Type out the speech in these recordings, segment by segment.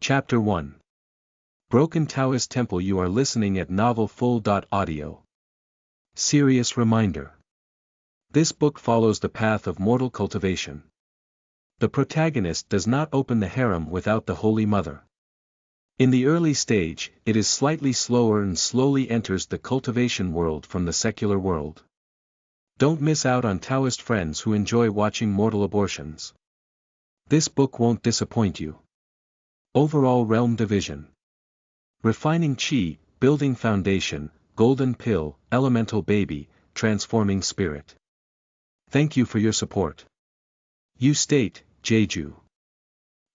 Chapter 1. Broken Taoist Temple. You are listening at Novel Full.audio. Serious reminder. This book follows the path of mortal cultivation. The protagonist does not open the harem without the Holy Mother. In the early stage, it is slightly slower and slowly enters the cultivation world from the secular world. Don't miss out on Taoist friends who enjoy watching mortal abortions. This book won't disappoint you. Overall realm division. Refining Qi, building foundation, golden pill, elemental baby, transforming spirit. Thank you for your support. You state, Jeju.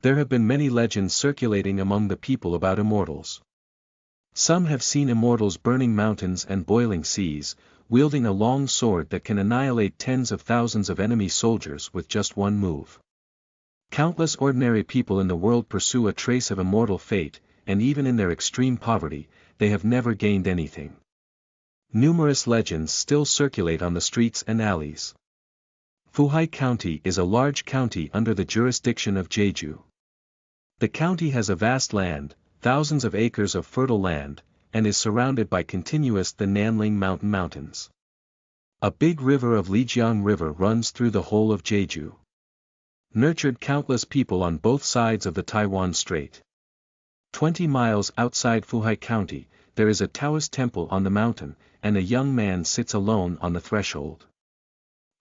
There have been many legends circulating among the people about immortals. Some have seen immortals burning mountains and boiling seas, wielding a long sword that can annihilate tens of thousands of enemy soldiers with just one move. Countless ordinary people in the world pursue a trace of immortal fate, and even in their extreme poverty, they have never gained anything. Numerous legends still circulate on the streets and alleys. Fuhai County is a large county under the jurisdiction of Jeju. The county has a vast land, thousands of acres of fertile land, and is surrounded by continuous the Nanling Mountains. A big river of Lijiang River runs through the whole of Jeju. Nurtured countless people on both sides of the Taiwan Strait. 20 miles outside Fuhai County, there is a Taoist temple on the mountain, and a young man sits alone on the threshold.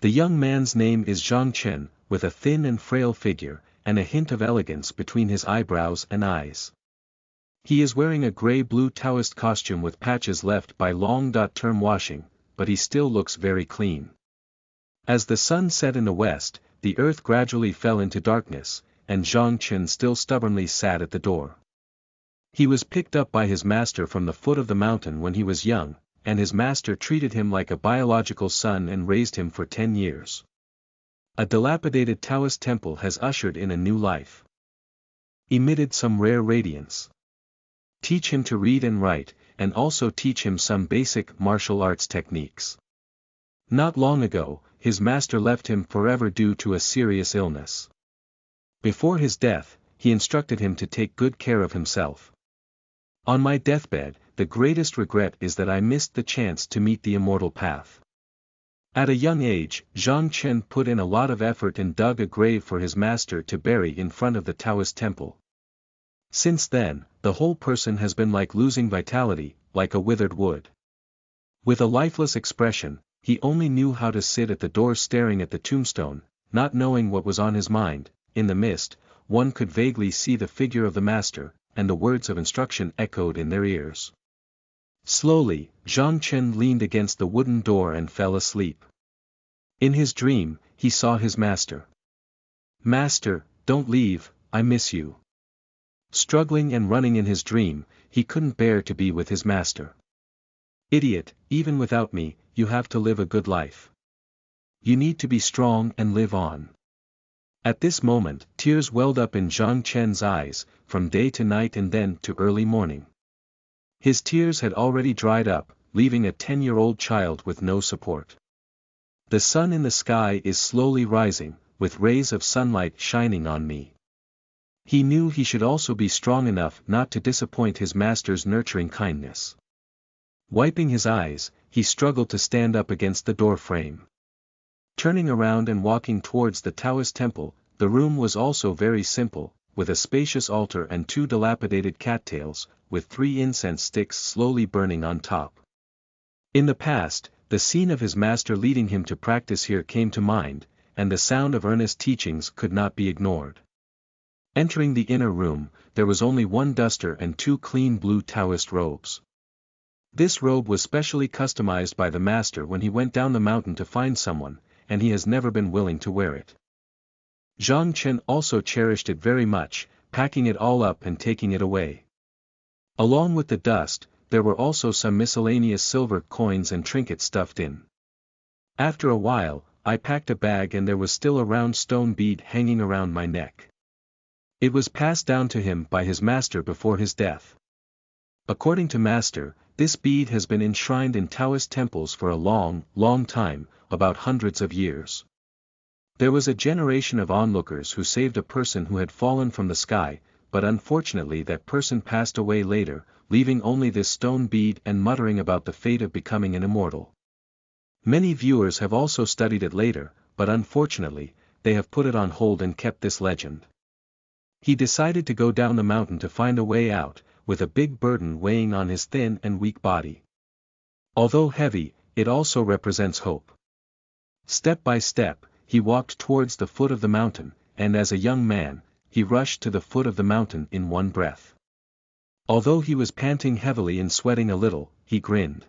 The young man's name is Zhang Chen, with a thin and frail figure, and a hint of elegance between his eyebrows and eyes. He is wearing a gray-blue Taoist costume with patches left by long-term washing, but he still looks very clean. As the sun set in the west, the earth gradually fell into darkness, and Zhang Chen still stubbornly sat at the door. He was picked up by his master from the foot of the mountain when he was young, and his master treated him like a biological son and raised him for 10 years. A dilapidated Taoist temple has ushered in a new life. Emitted some rare radiance. Teach him to read and write, and also teach him some basic martial arts techniques. Not long ago, his master left him forever due to a serious illness. Before his death, he instructed him to take good care of himself. On my deathbed, the greatest regret is that I missed the chance to meet the immortal path. At a young age, Zhang Chen put in a lot of effort and dug a grave for his master to bury in front of the Taoist temple. Since then, the whole person has been like losing vitality, like a withered wood. With a lifeless expression, he only knew how to sit at the door staring at the tombstone, not knowing what was on his mind. In the mist, one could vaguely see the figure of the master, and the words of instruction echoed in their ears. Slowly, Zhang Chen leaned against the wooden door and fell asleep. In his dream, he saw his master. "Master, don't leave, I miss you." Struggling and running in his dream, he couldn't bear to be with his master. "Idiot, even without me, you have to live a good life. You need to be strong and live on." At this moment, tears welled up in Zhang Chen's eyes, from day to night and then to early morning. His tears had already dried up, leaving a 10-year-old child with no support. The sun in the sky is slowly rising, with rays of sunlight shining on me. He knew he should also be strong enough not to disappoint his master's nurturing kindness. Wiping his eyes, he struggled to stand up against the door frame. Turning around and walking towards the Taoist temple, the room was also very simple, with a spacious altar and 2 dilapidated cattails, with 3 incense sticks slowly burning on top. In the past, the scene of his master leading him to practice here came to mind, and the sound of earnest teachings could not be ignored. Entering the inner room, there was only 1 duster and 2 clean blue Taoist robes. This robe was specially customized by the master when he went down the mountain to find someone, and he has never been willing to wear it. Zhang Chen also cherished it very much, packing it all up and taking it away. Along with the dust, there were also some miscellaneous silver coins and trinkets stuffed in. After a while, I packed a bag and there was still a round stone bead hanging around my neck. It was passed down to him by his master before his death. According to master, this bead has been enshrined in Taoist temples for a long time, about hundreds of years. There was a generation of onlookers who saved a person who had fallen from the sky, but unfortunately that person passed away later, leaving only this stone bead and muttering about the fate of becoming an immortal. Many viewers have also studied it later, but unfortunately, they have put it on hold and kept this legend. He decided to go down the mountain to find a way out, with a big burden weighing on his thin and weak body. Although heavy, it also represents hope. Step by step, he walked towards the foot of the mountain, and as a young man, he rushed to the foot of the mountain in one breath. Although he was panting heavily and sweating a little, he grinned.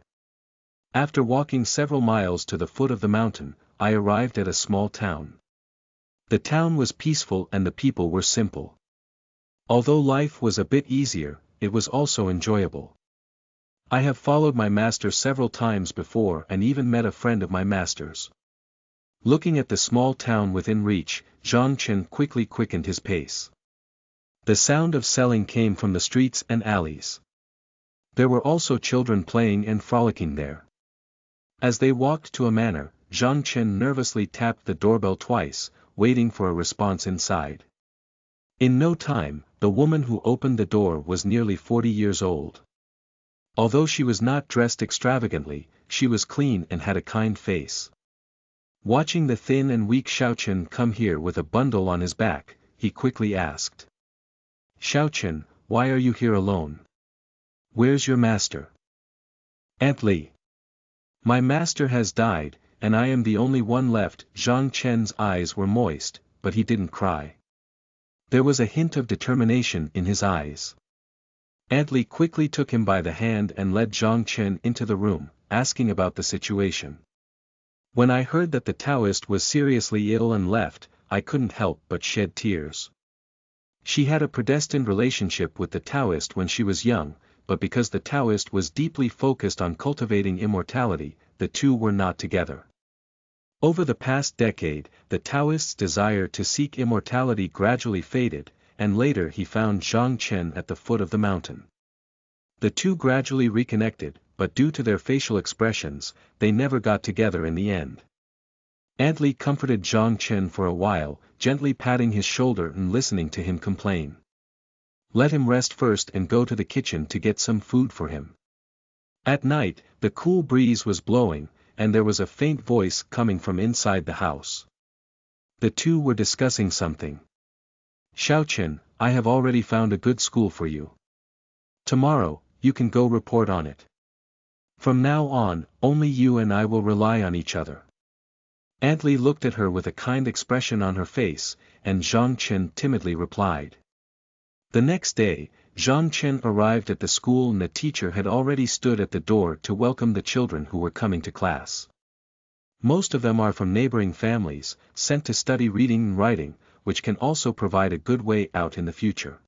After walking several miles to the foot of the mountain, I arrived at a small town. The town was peaceful and the people were simple. Although life was a bit easier, it was also enjoyable. I have followed my master several times before and even met a friend of my master's. Looking at the small town within reach, Zhang Chen quickly quickened his pace. The sound of selling came from the streets and alleys. There were also children playing and frolicking there. As they walked to a manor, Zhang Chen nervously tapped the doorbell twice, waiting for a response inside. In no time, the woman who opened the door was nearly 40 years old. Although she was not dressed extravagantly, she was clean and had a kind face. Watching the thin and weak Zhao Chen come here with a bundle on his back, he quickly asked. Zhao Chen, why are you here alone? Where's your master? Aunt Li. My master has died, and I am the only one left. Zhang Chen's eyes were moist, but he didn't cry. There was a hint of determination in his eyes. Aunt Li quickly took him by the hand and led Zhang Chen into the room, asking about the situation. When I heard that the Taoist was seriously ill and left, I couldn't help but shed tears. She had a predestined relationship with the Taoist when she was young, but because the Taoist was deeply focused on cultivating immortality, the two were not together. Over the past decade, the Taoist's desire to seek immortality gradually faded, and later he found Zhang Chen at the foot of the mountain. The two gradually reconnected, but due to their facial expressions, they never got together in the end. Aunt Li comforted Zhang Chen for a while, gently patting his shoulder and listening to him complain. Let him rest first and go to the kitchen to get some food for him. At night, the cool breeze was blowing, and there was a faint voice coming from inside the house. The two were discussing something. Zhao Chen, I have already found a good school for you. Tomorrow, you can go report on it. From now on, only you and I will rely on each other. Aunt Li looked at her with a kind expression on her face, and Zhang Chen timidly replied. The next day, Zhang Chen arrived at the school and the teacher had already stood at the door to welcome the children who were coming to class. Most of them are from neighboring families, sent to study reading and writing, which can also provide a good way out in the future.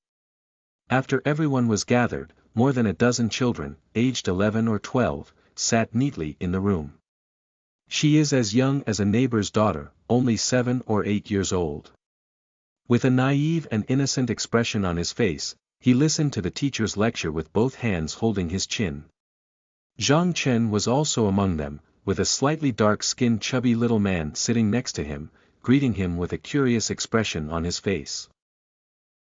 After everyone was gathered, more than a dozen children, aged 11 or 12, sat neatly in the room. She is as young as a neighbor's daughter, only 7 or 8 years old. With a naive and innocent expression on his face, he listened to the teacher's lecture with both hands holding his chin. Zhang Chen was also among them, with a slightly dark-skinned chubby little man sitting next to him, greeting him with a curious expression on his face.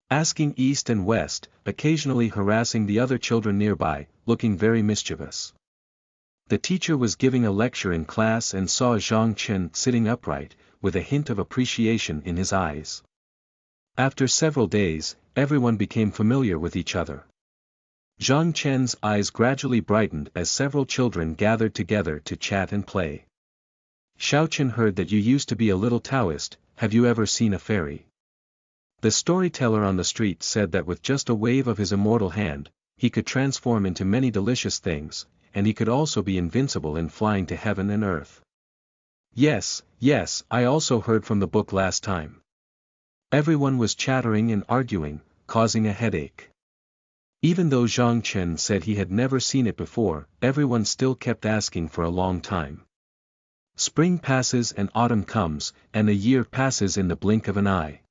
Asking east and west, occasionally harassing the other children nearby, looking very mischievous. The teacher was giving a lecture in class and saw Zhang Chen sitting upright, with a hint of appreciation in his eyes. After several days, everyone became familiar with each other. Zhang Chen's eyes gradually brightened as several children gathered together to chat and play. Zhao Chen heard that you used to be a little Taoist, have you ever seen a fairy? The storyteller on the street said that with just a wave of his immortal hand, he could transform into many delicious things, and he could also be invincible in flying to heaven and earth. Yes, I also heard from the book last time. Everyone was chattering and arguing, causing a headache. Even though Zhang Chen said he had never seen it before, everyone still kept asking for a long time. Spring passes and autumn comes, and a year passes in the blink of an eye.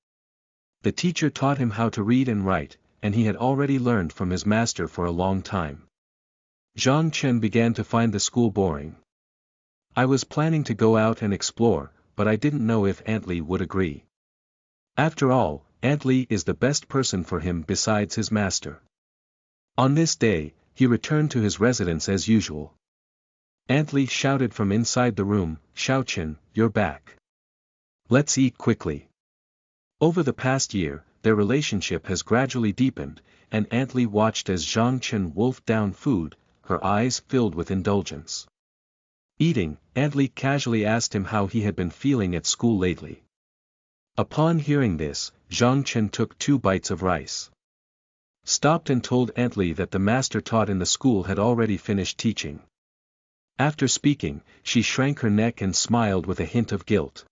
The teacher taught him how to read and write, and he had already learned from his master for a long time. Zhang Chen began to find the school boring. I was planning to go out and explore, but I didn't know if Aunt Li would agree. After all, Antli is the best person for him besides his master. On this day, he returned to his residence as usual. Antli shouted from inside the room, "Zhao Chen, you're back. Let's eat quickly." Over the past year, their relationship has gradually deepened, and Antli watched as Zhang Chen wolfed down food, her eyes filled with indulgence. Eating, Antli casually asked him how he had been feeling at school lately. Upon hearing this, Zhang Chen took 2 bites of rice. Stopped and told Antli that the master taught in the school had already finished teaching. After speaking, she shrank her neck and smiled with a hint of guilt.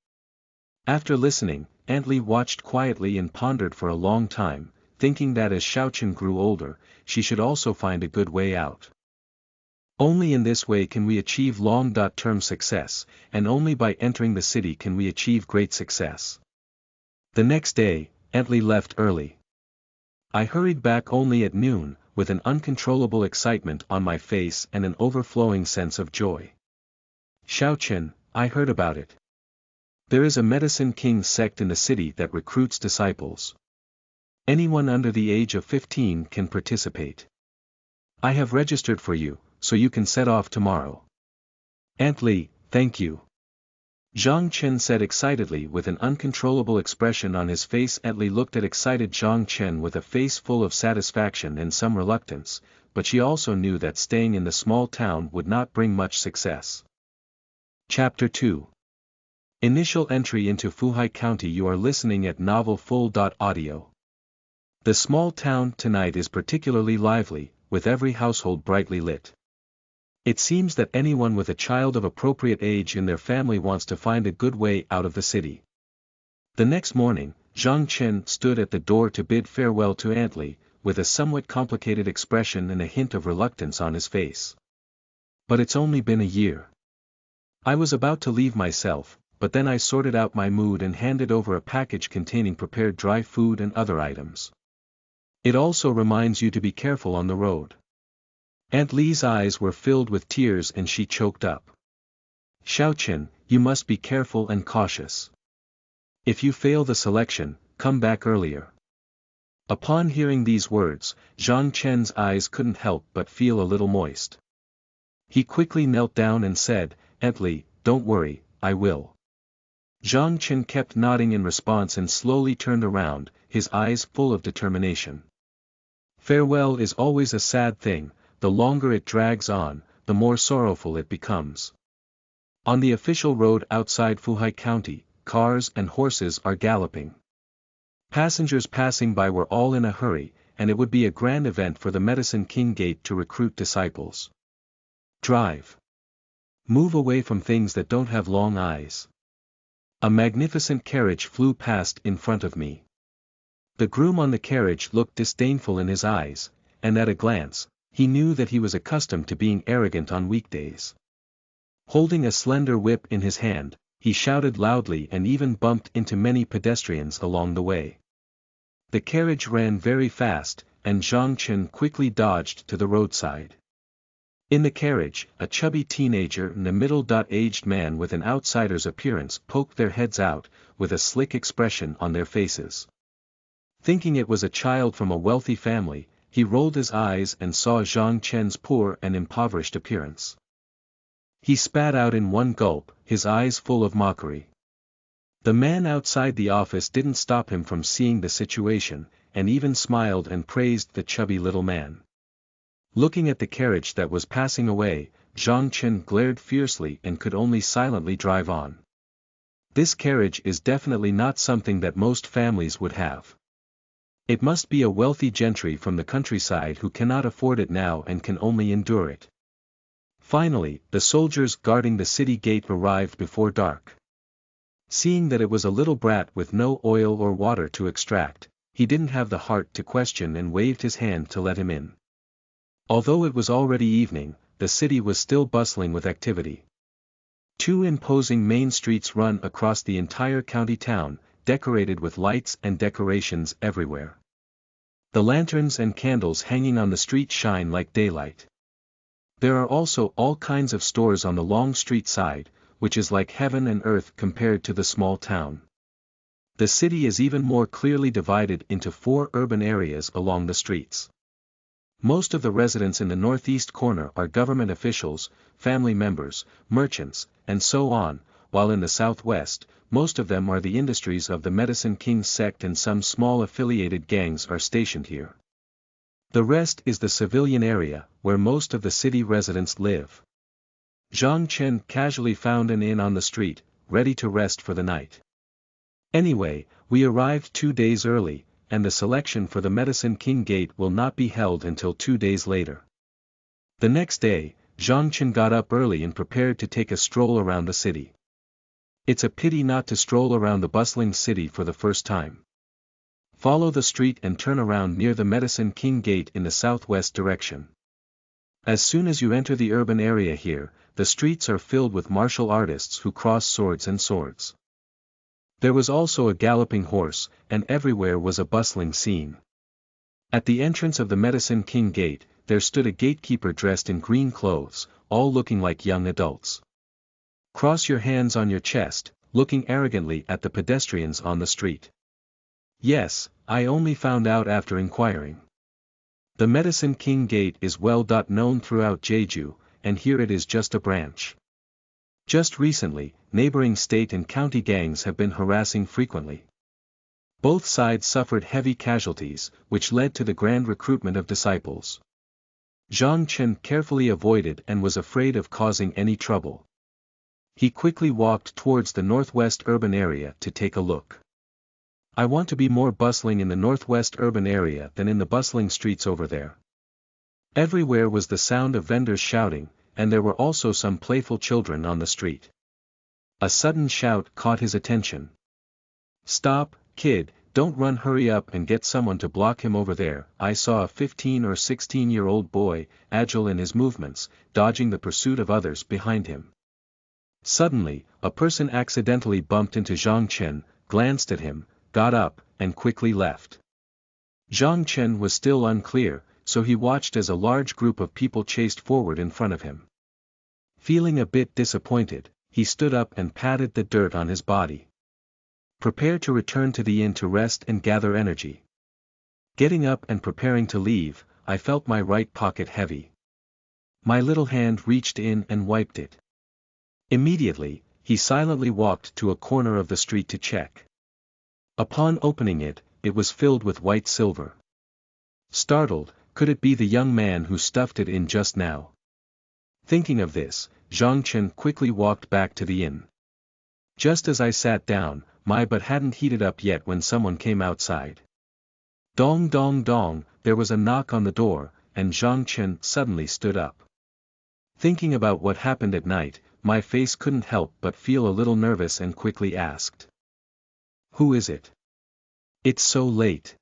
After listening, Antli watched quietly and pondered for a long time, thinking that as Zhao Chen grew older, she should also find a good way out. Only in this way can we achieve long-term success, and only by entering the city can we achieve great success. The next day, Antli left early. I hurried back only at noon, with an uncontrollable excitement on my face and an overflowing sense of joy. "Zhao Chen, I heard about it. There is a Medicine King sect in the city that recruits disciples. Anyone under the age of 15 can participate. I have registered for you, so you can set off tomorrow." "Antli, thank you," Zhang Chen said excitedly with an uncontrollable expression on his face. Antli looked at excited Zhang Chen with a face full of satisfaction and some reluctance, but she also knew that staying in the small town would not bring much success. Chapter 2. Initial entry into Fuhai County. You are listening at novelfull.audio. The small town tonight is particularly lively, with every household brightly lit. It seems that anyone with a child of appropriate age in their family wants to find a good way out of the city. The next morning, Zhang Chen stood at the door to bid farewell to Antli, with a somewhat complicated expression and a hint of reluctance on his face. "But it's only been a year. I was about to leave myself, but then I sorted out my mood and handed over a package containing prepared dry food and other items. It also reminds you to be careful on the road." Aunt Li's eyes were filled with tears and she choked up. "Zhao Chen, you must be careful and cautious. If you fail the selection, come back earlier." Upon hearing these words, Zhang Chen's eyes couldn't help but feel a little moist. He quickly knelt down and said, "Aunt Li, don't worry, I will." Zhang Chen kept nodding in response and slowly turned around, his eyes full of determination. Farewell is always a sad thing. The longer it drags on, the more sorrowful it becomes. On the official road outside Fuhai County, cars and horses are galloping. Passengers passing by were all in a hurry, and it would be a grand event for the Medicine King Gate to recruit disciples. Drive. Move away from things that don't have long eyes. A magnificent carriage flew past in front of me. The groom on the carriage looked disdainful in his eyes, and at a glance, he knew that he was accustomed to being arrogant on weekdays. Holding a slender whip in his hand, he shouted loudly and even bumped into many pedestrians along the way. The carriage ran very fast, and Zhang Chen quickly dodged to the roadside. In the carriage, a chubby teenager and a middle-aged man with an outsider's appearance poked their heads out, with a slick expression on their faces. Thinking it was a child from a wealthy family, he rolled his eyes and saw Zhang Chen's poor and impoverished appearance. He spat out in one gulp, his eyes full of mockery. The man outside the office didn't stop him from seeing the situation, and even smiled and praised the chubby little man. Looking at the carriage that was passing away, Zhang Chen glared fiercely and could only silently drive on. This carriage is definitely not something that most families would have. It must be a wealthy gentry from the countryside who cannot afford it now and can only endure it. Finally, the soldiers guarding the city gate arrived before dark. Seeing that it was a little brat with no oil or water to extract, he didn't have the heart to question and waved his hand to let him in. Although it was already evening, the city was still bustling with activity. 2 imposing main streets run across the entire county town, decorated with lights and decorations everywhere. The lanterns and candles hanging on the street shine like daylight. There are also all kinds of stores on the long street side, which is like heaven and earth compared to the small town. The city is even more clearly divided into 4 urban areas along the streets. Most of the residents in the northeast corner are government officials, family members, merchants, and so on, while in the southwest, most of them are the industries of the Medicine King sect and some small affiliated gangs are stationed here. The rest is the civilian area, where most of the city residents live. Zhang Chen casually found an inn on the street, ready to rest for the night. Anyway, we arrived 2 days early, and the selection for the Medicine King Gate will not be held until 2 days later. The next day, Zhang Chen got up early and prepared to take a stroll around the city. It's a pity not to stroll around the bustling city for the first time. Follow the street and turn around near the Medicine King Gate in the southwest direction. As soon as you enter the urban area here, the streets are filled with martial artists who cross swords and swords. There was also a galloping horse, and everywhere was a bustling scene. At the entrance of the Medicine King Gate, there stood a gatekeeper dressed in green clothes, all looking like young adults. Cross your hands on your chest, looking arrogantly at the pedestrians on the street. Yes, I only found out after inquiring. The Medicine King Gate is well known throughout Jeju, and here it is just a branch. Just recently, neighboring state and county gangs have been harassing frequently. Both sides suffered heavy casualties, which led to the grand recruitment of disciples. Zhang Chen carefully avoided and was afraid of causing any trouble. He quickly walked towards the northwest urban area to take a look. I want to be more bustling in the northwest urban area than in the bustling streets over there. Everywhere was the sound of vendors shouting, and there were also some playful children on the street. A sudden shout caught his attention. "Stop, kid, don't run, hurry up and get someone to block him over there." I saw a 15 or 16-year-old boy, agile in his movements, dodging the pursuit of others behind him. Suddenly, a person accidentally bumped into Zhang Chen, glanced at him, got up, and quickly left. Zhang Chen was still unclear, so he watched as a large group of people chased forward in front of him. Feeling a bit disappointed, he stood up and patted the dirt on his body. Prepare to return to the inn to rest and gather energy. Getting up and preparing to leave, I felt my right pocket heavy. My little hand reached in and wiped it. Immediately, he silently walked to a corner of the street to check. Upon opening it, it was filled with white silver. Startled, could it be the young man who stuffed it in just now? Thinking of this, Zhang Chen quickly walked back to the inn. Just as I sat down, my butt hadn't heated up yet when someone came outside. Dong dong dong, there was a knock on the door, and Zhang Chen suddenly stood up. Thinking about what happened at night, my face couldn't help but feel a little nervous and quickly asked. "Who is it? It's so late."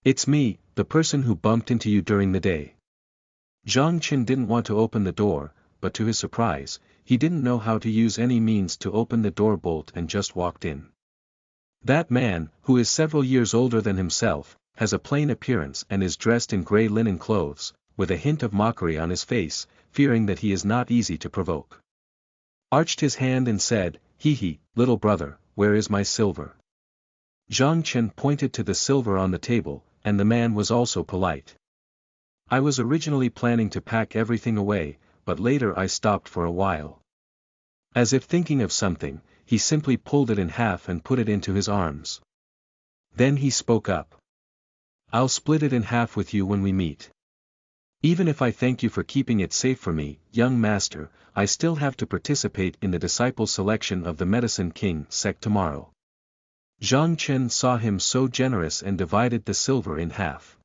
"It's me, the person who bumped into you during the day." Zhang Chen didn't want to open the door, but to his surprise, he didn't know how to use any means to open the door bolt and just walked in. That man, who is several years older than himself, has a plain appearance and is dressed in gray linen clothes, with a hint of mockery on his face, fearing that he is not easy to provoke. Arched his hand and said, "Hee, little brother, where is my silver?" Zhang Chen pointed to the silver on the table, and the man was also polite. I was originally planning to pack everything away, but later I stopped for a while. As if thinking of something, he simply pulled it in half and put it into his arms. Then he spoke up. "I'll split it in half with you when we meet. Even if I thank you for keeping it safe for me, young master, I still have to participate in the disciple selection of the Medicine King sect tomorrow." Zhang Chen saw him so generous and divided the silver in half.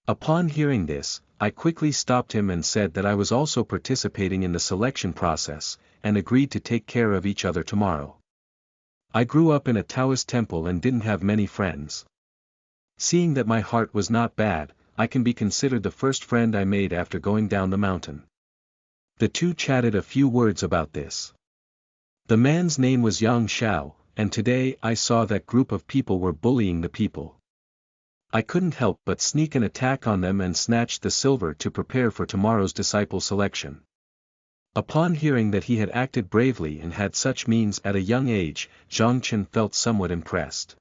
Upon hearing this, I quickly stopped him and said that I was also participating in the selection process, and agreed to take care of each other tomorrow. I grew up in a Taoist temple and didn't have many friends. Seeing that my heart was not bad, I can be considered the first friend I made after going down the mountain. The two chatted a few words about this. The man's name was Yang Xiao, and today I saw that group of people were bullying the people. I couldn't help but sneak an attack on them and snatch the silver to prepare for tomorrow's disciple selection. Upon hearing that he had acted bravely and had such means at a young age, Zhang Chen felt somewhat impressed.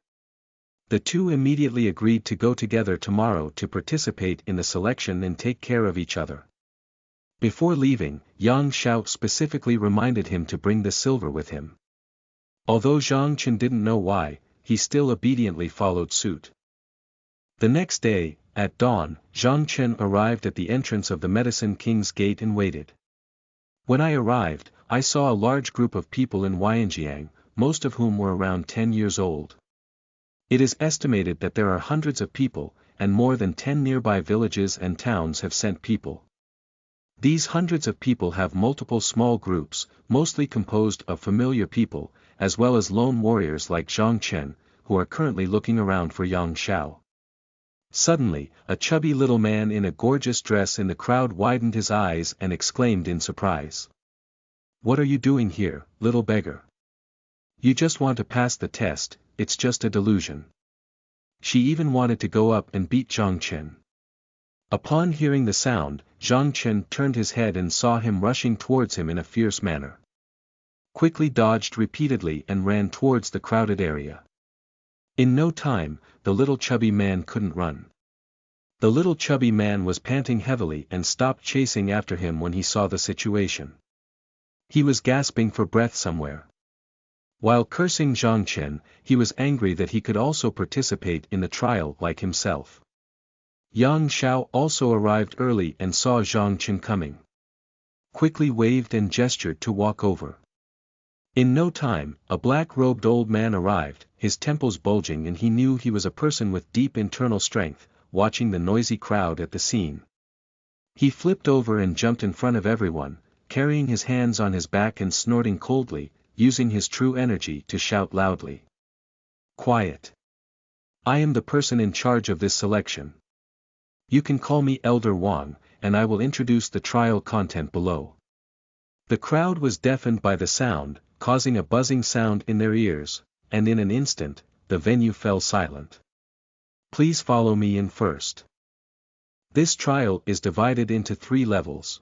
The two immediately agreed to go together tomorrow to participate in the selection and take care of each other. Before leaving, Yang Xiao specifically reminded him to bring the silver with him. Although Zhang Chen didn't know why, he still obediently followed suit. The next day, at dawn, Zhang Chen arrived at the entrance of the Medicine King's gate and waited. When I arrived, I saw a large group of people in Huanjiang, most of whom were around 10 years old. It is estimated that there are hundreds of people, and more than 10 nearby villages and towns have sent people. These hundreds of people have multiple small groups, mostly composed of familiar people, as well as lone warriors like Zhang Chen, who are currently looking around for Yang Xiao. Suddenly, a chubby little man in a gorgeous dress in the crowd widened his eyes and exclaimed in surprise. "What are you doing here, little beggar? You just want to pass the test, it's just a delusion." She even wanted to go up and beat Zhang Chen. Upon hearing the sound, Zhang Chen turned his head and saw him rushing towards him in a fierce manner. Quickly dodged repeatedly and ran towards the crowded area. In no time, the little chubby man couldn't run. The little chubby man was panting heavily and stopped chasing after him when he saw the situation. He was gasping for breath somewhere. While cursing Zhang Chen, he was angry that he could also participate in the trial like himself. Yang Xiao also arrived early and saw Zhang Chen coming. Quickly waved and gestured to walk over. In no time, a black-robed old man arrived, his temples bulging, and he knew he was a person with deep internal strength, watching the noisy crowd at the scene. He flipped over and jumped in front of everyone, carrying his hands on his back and snorting coldly, using his true energy to shout loudly. "Quiet! I am the person in charge of this selection. You can call me Elder Wang, and I will introduce the trial content below." The crowd was deafened by the sound, causing a buzzing sound in their ears, and in an instant, the venue fell silent. Please follow me in first. This trial is divided into 3 levels.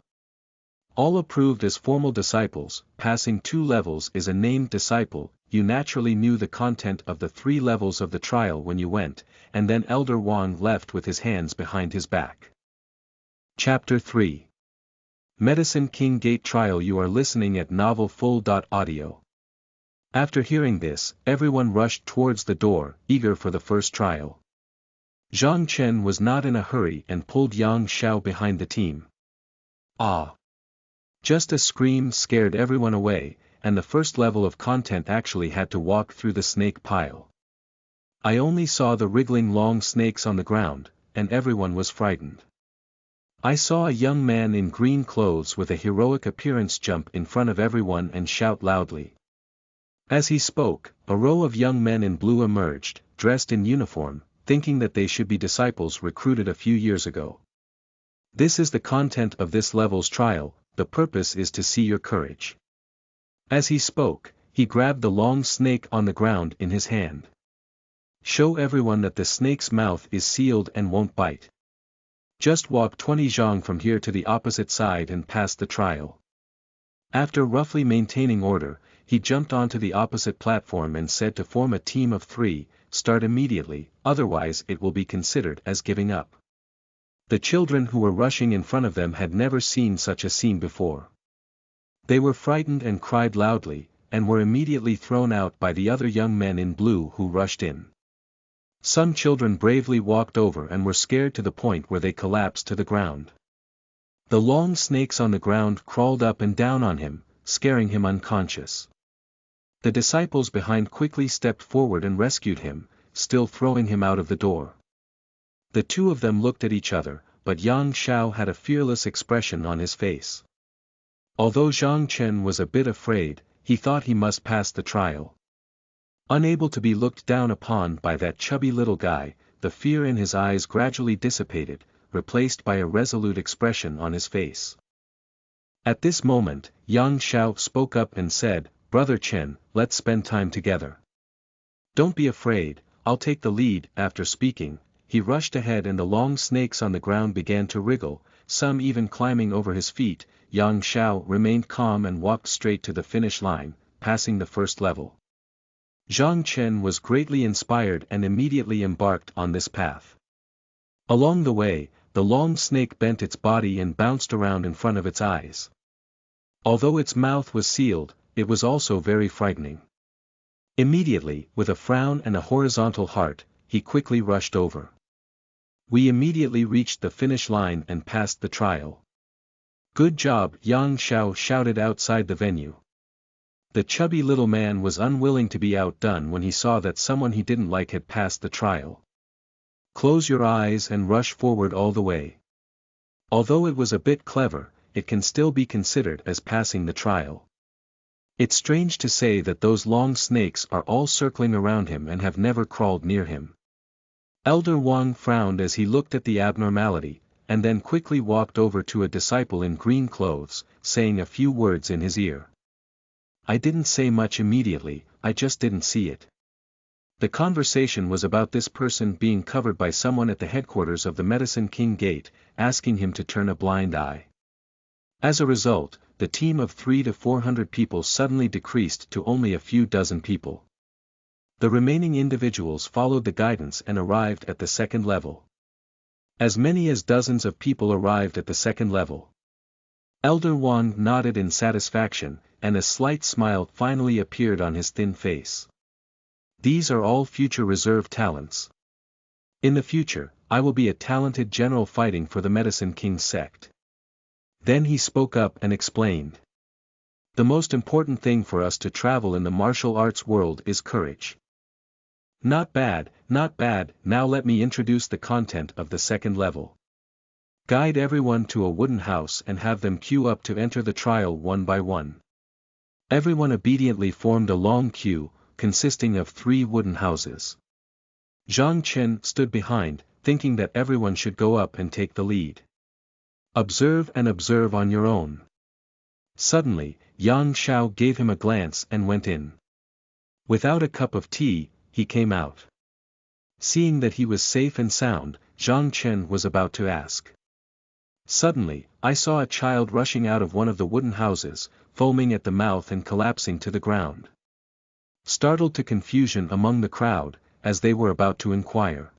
All approved as formal disciples, passing 2 levels is a named disciple. You naturally knew the content of the 3 levels of the trial when you went, and then Elder Wang left with his hands behind his back. Chapter 3. Medicine King Gate Trial. You are listening at novelfull.audio. After hearing this, everyone rushed towards the door, eager for the first trial. Zhang Chen was not in a hurry and pulled Yang Xiao behind the team. "Ah!" Just a scream scared everyone away, and the first level of content actually had to walk through the snake pile. I only saw the wriggling long snakes on the ground, and everyone was frightened. I saw a young man in green clothes with a heroic appearance jump in front of everyone and shout loudly. As he spoke, a row of young men in blue emerged, dressed in uniform, thinking that they should be disciples recruited a few years ago. This is the content of this level's trial. The purpose is to see your courage. As he spoke, he grabbed the long snake on the ground in his hand. Show everyone that the snake's mouth is sealed and won't bite. Just walk 20 zhang from here to the opposite side and pass the trial. After roughly maintaining order, he jumped onto the opposite platform and said to form a team of 3, start immediately, otherwise it will be considered as giving up. The children who were rushing in front of them had never seen such a scene before. They were frightened and cried loudly, and were immediately thrown out by the other young men in blue who rushed in. Some children bravely walked over and were scared to the point where they collapsed to the ground. The long snakes on the ground crawled up and down on him, scaring him unconscious. The disciples behind quickly stepped forward and rescued him, still throwing him out of the door. The 2 of them looked at each other, but Yang Xiao had a fearless expression on his face. Although Zhang Chen was a bit afraid, he thought he must pass the trial. Unable to be looked down upon by that chubby little guy, the fear in his eyes gradually dissipated, replaced by a resolute expression on his face. At this moment, Yang Xiao spoke up and said, "Brother Chen, let's spend time together. Don't be afraid, I'll take the lead." After speaking, he rushed ahead and the long snakes on the ground began to wriggle, some even climbing over his feet. Yang Xiao remained calm and walked straight to the finish line, passing the first level. Zhang Chen was greatly inspired and immediately embarked on this path. Along the way, the long snake bent its body and bounced around in front of its eyes. Although its mouth was sealed, it was also very frightening. Immediately, with a frown and a horizontal heart, he quickly rushed over. We immediately reached the finish line and passed the trial. Good job, Yang Xiao shouted outside the venue. The chubby little man was unwilling to be outdone when he saw that someone he didn't like had passed the trial. Close your eyes and rush forward all the way. Although it was a bit clever, it can still be considered as passing the trial. It's strange to say that those long snakes are all circling around him and have never crawled near him. Elder Wang frowned as he looked at the abnormality, and then quickly walked over to a disciple in green clothes, saying a few words in his ear. I didn't say much immediately, I just didn't see it. The conversation was about this person being covered by someone at the headquarters of the Medicine King Gate, asking him to turn a blind eye. As a result, the team of 300 to 400 people suddenly decreased to only a few dozen people. The remaining individuals followed the guidance and arrived at the second level. As many as dozens of people arrived at the second level. Elder Wang nodded in satisfaction, and a slight smile finally appeared on his thin face. These are all future reserve talents. In the future, I will be a talented general fighting for the Medicine King sect. Then he spoke up and explained. The most important thing for us to travel in the martial arts world is courage. Not bad, now let me introduce the content of the second level. Guide everyone to a wooden house and have them queue up to enter the trial one by one. Everyone obediently formed a long queue, consisting of 3 wooden houses. Zhang Chen stood behind, thinking that everyone should go up and take the lead. Observe and observe on your own. Suddenly, Yang Xiao gave him a glance and went in. Without a cup of tea, he came out. Seeing that he was safe and sound, Zhang Chen was about to ask. Suddenly, I saw a child rushing out of one of the wooden houses, foaming at the mouth and collapsing to the ground. Startled to confusion among the crowd, as they were about to inquire.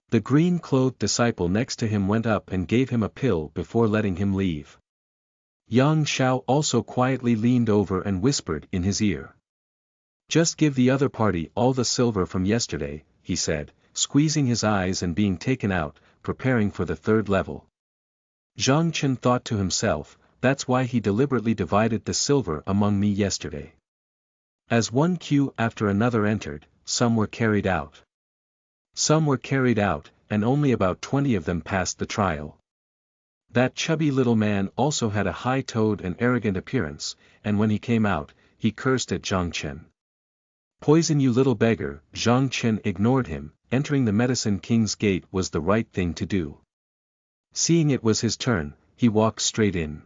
The green-clothed disciple next to him went up and gave him a pill before letting him leave. Yang Xiao also quietly leaned over and whispered in his ear. Just give the other party all the silver from yesterday, he said, squeezing his eyes and being taken out, preparing for the third level. Zhang Chen thought to himself, that's why he deliberately divided the silver among me yesterday. As one queue after another entered, some were carried out. Some were carried out, and only about 20 of them passed the trial. That chubby little man also had a high-toed and arrogant appearance, and when he came out, he cursed at Zhang Chen. Poison you little beggar, Zhang Chen ignored him, entering the Medicine King's gate was the right thing to do. Seeing it was his turn, he walked straight in.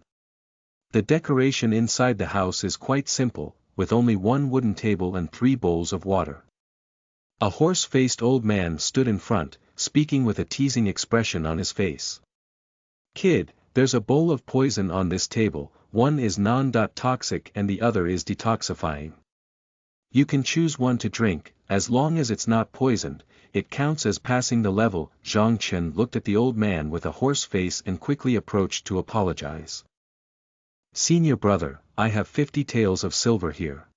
The decoration inside the house is quite simple, with only 1 wooden table and 3 bowls of water. A horse-faced old man stood in front, speaking with a teasing expression on his face. Kid, there's a bowl of poison on this table, one is non-toxic and the other is detoxifying. You can choose one to drink, as long as it's not poisoned, it counts as passing the level. Zhang Chen looked at the old man with a horse face and quickly approached to apologize. Senior brother, I have 50 taels of silver here.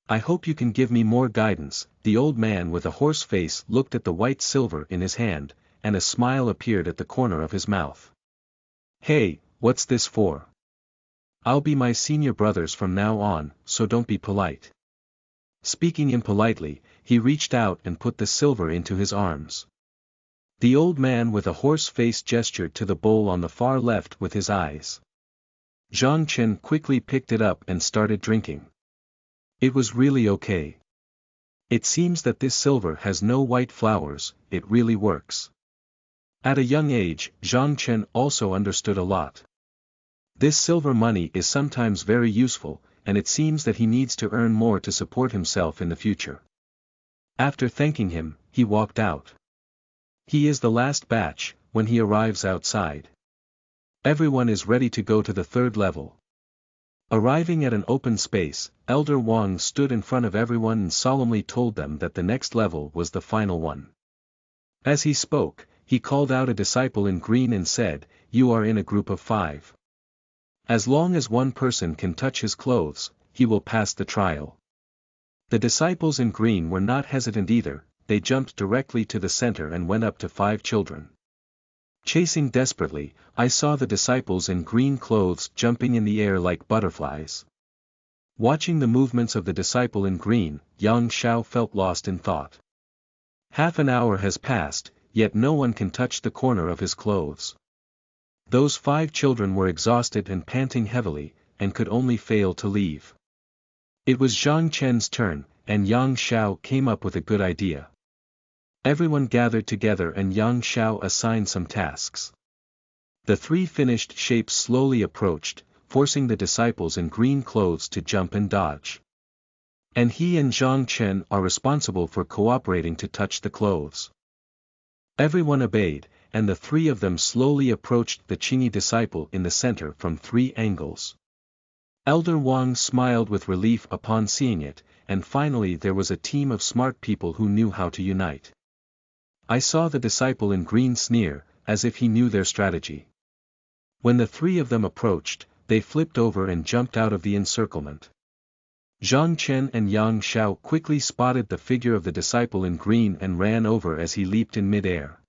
I hope you can give me more guidance. The old man with a horse face looked at the white silver in his hand, and a smile appeared at the corner of his mouth. Hey, what's this for? I'll be my senior brothers from now on, so don't be polite. Speaking impolitely, he reached out and put the silver into his arms. The old man with a horse face gestured to the bowl on the far left with his eyes. Zhang Chen quickly picked it up and started drinking. It was really okay. It seems that this silver has no white flowers, it really works. At a young age, Zhang Chen also understood a lot. This silver money is sometimes very useful, and it seems that he needs to earn more to support himself in the future. After thanking him, he walked out. He is the last batch. When he arrives outside, everyone is ready to go to the third level. Arriving at an open space, Elder Wang stood in front of everyone and solemnly told them that the next level was the final one. As he spoke, he called out a disciple in green and said, "You are in a group of 5. As long as one person can touch his clothes, he will pass the trial." The disciples in green were not hesitant either, they jumped directly to the center and went up to 5 children. Chasing desperately, I saw the disciples in green clothes jumping in the air like butterflies. Watching the movements of the disciple in green, Yang Xiao felt lost in thought. Half an hour has passed, yet no one can touch the corner of his clothes. Those 5 children were exhausted and panting heavily, and could only fail to leave. It was Zhang Chen's turn, and Yang Xiao came up with a good idea. Everyone gathered together and Yang Xiao assigned some tasks. The 3 finished shapes slowly approached, forcing the disciples in green clothes to jump and dodge. And he and Zhang Chen are responsible for cooperating to touch the clothes. Everyone obeyed, and the 3 of them slowly approached the Qingyi disciple in the center from 3 angles. Elder Wang smiled with relief upon seeing it, and finally there was a team of smart people who knew how to unite. I saw the disciple in green sneer, as if he knew their strategy. When the 3 of them approached, they flipped over and jumped out of the encirclement. Zhang Chen and Yang Xiao quickly spotted the figure of the disciple in green and ran over as he leaped in mid-air.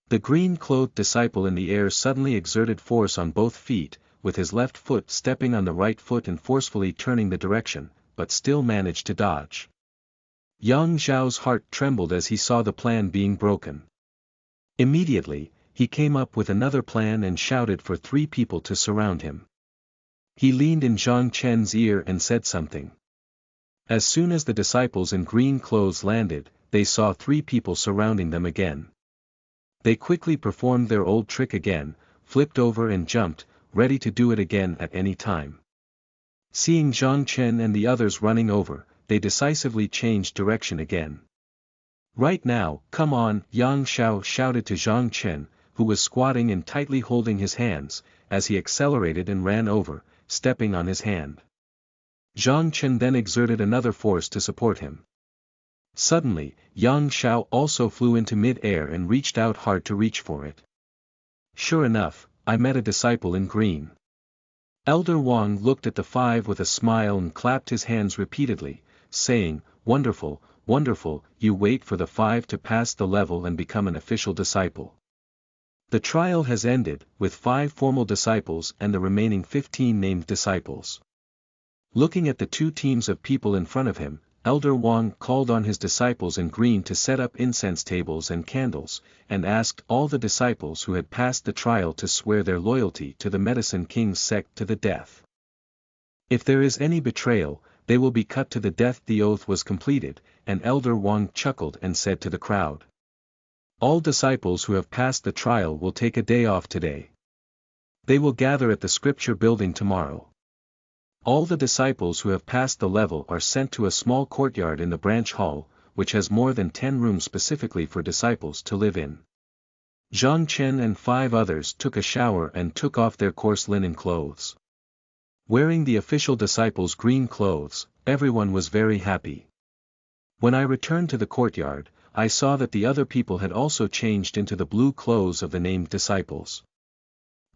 The green-clothed disciple in the air suddenly exerted force on both feet, with his left foot stepping on the right foot and forcefully turning the direction, but still managed to dodge. Yang Xiao's heart trembled as he saw the plan being broken. Immediately, he came up with another plan and shouted for 3 people to surround him. He leaned in Zhang Chen's ear and said something. As soon as the disciples in green clothes landed, they saw 3 people surrounding them again. They quickly performed their old trick again, flipped over and jumped, ready to do it again at any time. Seeing Zhang Chen and the others running over, they decisively changed direction again. "Right now, come on," Yang Xiao shouted to Zhang Chen, who was squatting and tightly holding his hands, as he accelerated and ran over, stepping on his hand. Zhang Chen then exerted another force to support him. Suddenly, Yang Xiao also flew into mid-air and reached out hard to reach for it. Sure enough, I met a disciple in green. Elder Wang looked at the 5 with a smile and clapped his hands repeatedly, saying, "Wonderful, wonderful, you wait for the 5 to pass the level and become an official disciple." The trial has ended, with 5 formal disciples and the remaining 15 named disciples. Looking at the 2 teams of people in front of him, Elder Wang called on his disciples in green to set up incense tables and candles, and asked all the disciples who had passed the trial to swear their loyalty to the Medicine King's sect to the death. If there is any betrayal, they will be cut to the death. The oath was completed, and Elder Wang chuckled and said to the crowd, "All disciples who have passed the trial will take a day off today. They will gather at the scripture building tomorrow. All the disciples who have passed the level are sent to a small courtyard in the branch hall, which has more than 10 rooms specifically for disciples to live in." Zhang Chen and 5 others took a shower and took off their coarse linen clothes. Wearing the official disciples' green clothes, everyone was very happy. When I returned to the courtyard, I saw that the other people had also changed into the blue clothes of the named disciples.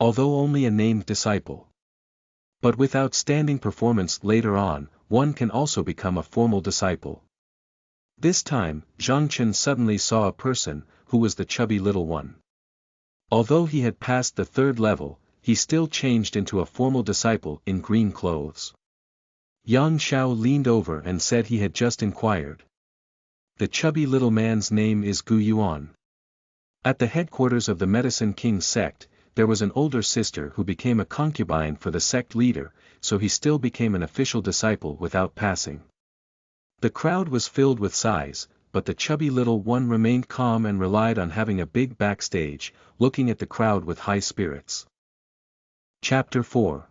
Although only a named disciple, but with outstanding performance later on, one can also become a formal disciple. This time, Zhang Chen suddenly saw a person, who was the chubby little one. Although he had passed the 3rd level, he still changed into a formal disciple in green clothes. Yang Xiao leaned over and said he had just inquired. The chubby little man's name is Yuan. At the headquarters of the Medicine King's sect, there was an older sister who became a concubine for the sect leader, so he still became an official disciple without passing. The crowd was filled with sighs, but the chubby little one remained calm and relied on having a big backstage, looking at the crowd with high spirits. Chapter 4.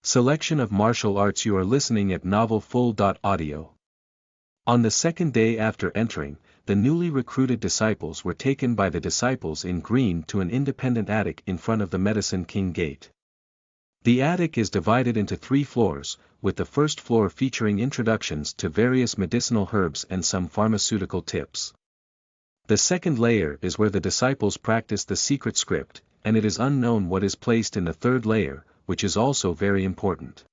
Selection of Martial Arts. You are listening at novelfull.audio. On the 2nd day after entering, the newly recruited disciples were taken by the disciples in green to an independent attic in front of the Medicine King Gate. The attic is divided into 3 floors, with the first floor featuring introductions to various medicinal herbs and some pharmaceutical tips. The second layer is where the disciples practice the secret script, and it is unknown what is placed in the third layer, which is also very important.